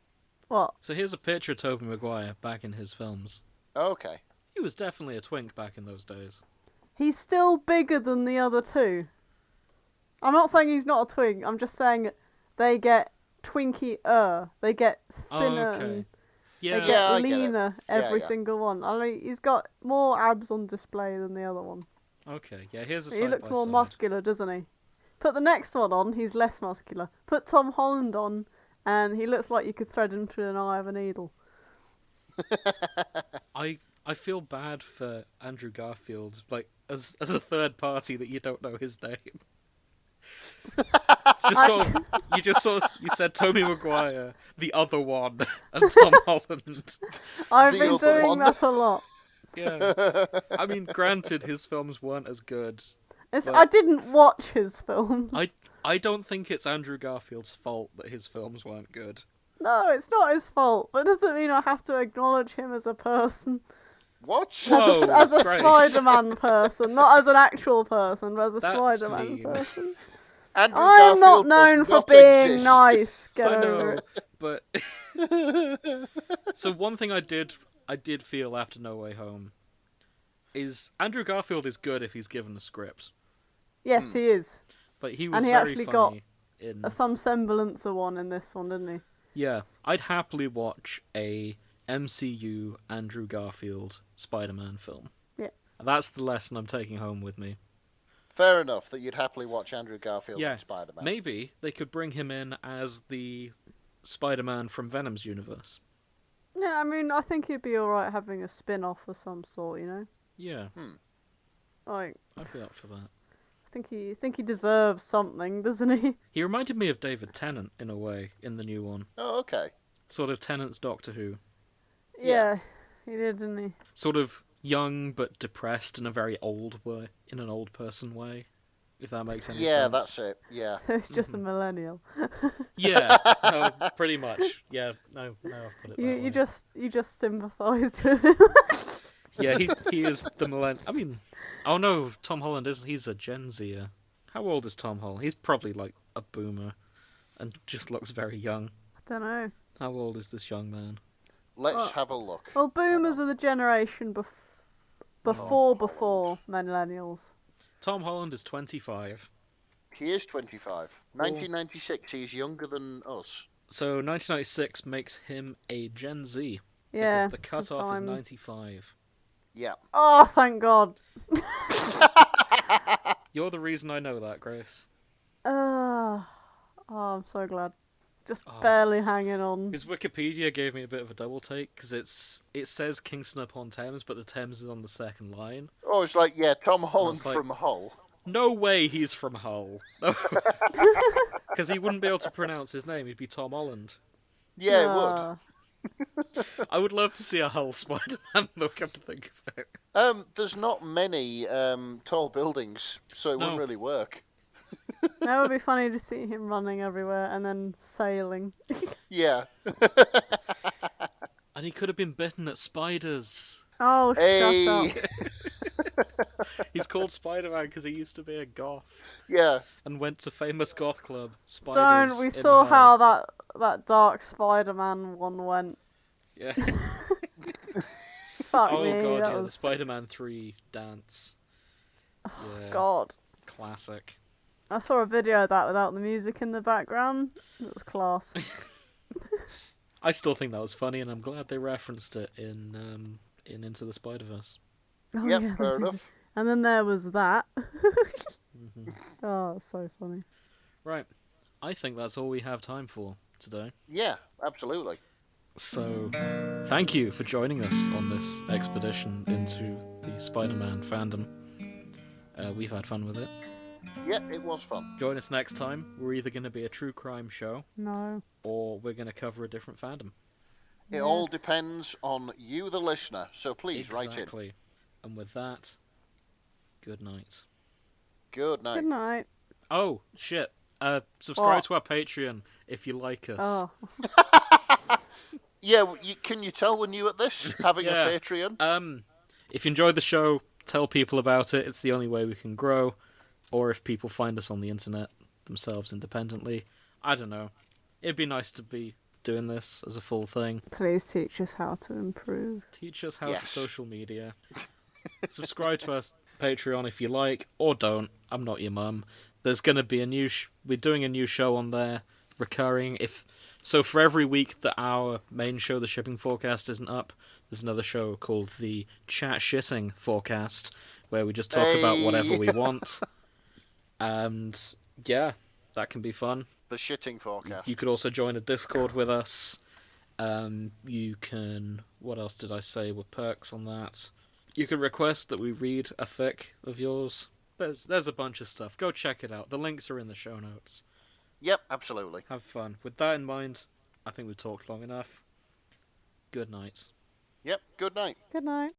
What? So here's a picture of Tobey Maguire back in his films. Okay. He was definitely a twink back in those days. He's still bigger than the other two. I'm not saying he's not a twink. I'm just saying they get twinkier. They get thinner. Okay. They Yeah. get I get it. leaner, every single one. I mean, he's got more abs on display than the other one. Okay. Yeah. Here's a He side looks by more side. muscular, doesn't he? Put the next one on, he's less muscular. Put Tom Holland on, and he looks like you could thread him through an eye of a needle. I feel bad for Andrew Garfield, like as a third party that you don't know his name. You said Tobey Maguire, the other one, and Tom Holland. I've The been other doing one. that a lot. Yeah. I mean, granted, his films weren't as good. But I didn't watch his films. I don't think it's Andrew Garfield's fault that his films weren't good. No, it's not his fault, but it doesn't mean I have to acknowledge him as a person. What? Whoa, As a Grace. Spider-Man person, not as an actual person, but as a That's Spider-Man mean. person. Andrew I'm not Garfield known does for not being exist. nice. Get I over know, it. but so one thing I did feel after No Way Home is Andrew Garfield is good if he's given a script, Yes, he is. but he was And he very actually funny in. Some semblance of one in this one, didn't he? Yeah, I'd happily watch a MCU Andrew Garfield Spider-Man film. Yeah. That's the lesson I'm taking home with me. Fair enough that you'd happily watch Andrew Garfield Yeah, and Spider-Man. maybe they could bring him in as the Spider-Man from Venom's universe. Yeah, I mean, I think he'd be alright having a spin-off of some sort, you know? Yeah, Like, I'd be up for that. I think he deserves something, doesn't he? He reminded me of David Tennant in a way in the new one. Oh, okay. Sort of Tennant's Doctor Who. Yeah, he did, didn't he? Sort of young but depressed in a very old way, in an old person way, if that makes any sense. Yeah, that's it. Yeah. So he's just a millennial. Yeah, no, pretty much. Yeah, no, I've put it that way. You just sympathised with him. Yeah, he is the millennial. I mean, oh no, Tom Holland he's a Gen Zer. How old is Tom Holland? He's probably like a boomer, and just looks very young. I don't know. How old is this young man? Let's have a look. Well, boomers are the generation before millennials. Tom Holland is 25. He is 25. 1996, he's younger than us. So 1996 makes him a Gen Z. Yeah. Because the cutoff is 95. Yeah. Oh, thank God. You're the reason I know that, Grace. Oh, I'm so glad. Just Oh. barely hanging on. His Wikipedia gave me a bit of a double take, because it says Kingston upon Thames, but the Thames is on the second line. Oh, it's like, yeah, Tom Holland like- from Hull. No way he's from Hull. Because he wouldn't be able to pronounce his name, he'd be Tom Holland. Yeah, it would. Ah. I would love to see a Hull Spider-Man, though, come to think of it. There's not many tall buildings, so it wouldn't No. really work. That would be funny to see him running everywhere and then sailing. Yeah. And he could have been bitten at spiders. Oh, Hey. shut up. He's called Spider-Man because he used to be a goth Yeah. and went to famous goth club Spiders. Don't. We in saw Hull. how that Dark Spider-Man one went. Yeah. Fuck Oh me. god, that yeah, the was... Spider-Man 3 dance. Yeah, God. classic. I saw a video of that without the music in the background. It was class. I still think that was funny, and I'm glad they referenced it in Into the Spider-Verse. Oh, Yep, yeah, fair they did. enough. And then there was that. Hmm. Oh, it's so funny. Right, I think that's all we have time for today. Yeah, absolutely. So, thank you for joining us on this expedition into the Spider-Man fandom. We've had fun with it. Yeah, it was fun. Join us next time. We're either going to be a true crime show, No. or we're going to cover a different fandom. It all depends on you, the listener, so please write in. Exactly. And with that, good night. Good night. Good night. Oh, shit. Subscribe What? to our Patreon if you like us. Oh. Yeah, can you tell we're new at this, having Yeah. a Patreon? If you enjoy the show, tell people about it. It's the only way we can grow. Or if people find us on the internet themselves independently. I don't know. It'd be nice to be doing this as a full thing. Please teach us how to improve. Teach us how to social media. Subscribe to our Patreon if you like, or don't. I'm not your mum. There's going to be a new... we're doing a new show on there, recurring. So for every week that our main show, The Shipping Forecast, isn't up, there's another show called The Chat Shitting Forecast, where we just talk about whatever we want. And, yeah, that can be fun. The Shitting Forecast. You could also join a Discord with us. You can... what else did I say with perks on that? You can request that we read a fic of yours. There's a bunch of stuff. Go check it out. The links are in the show notes. Yep, absolutely. Have fun. With that in mind, I think we've talked long enough. Good night. Yep, good night. Good night.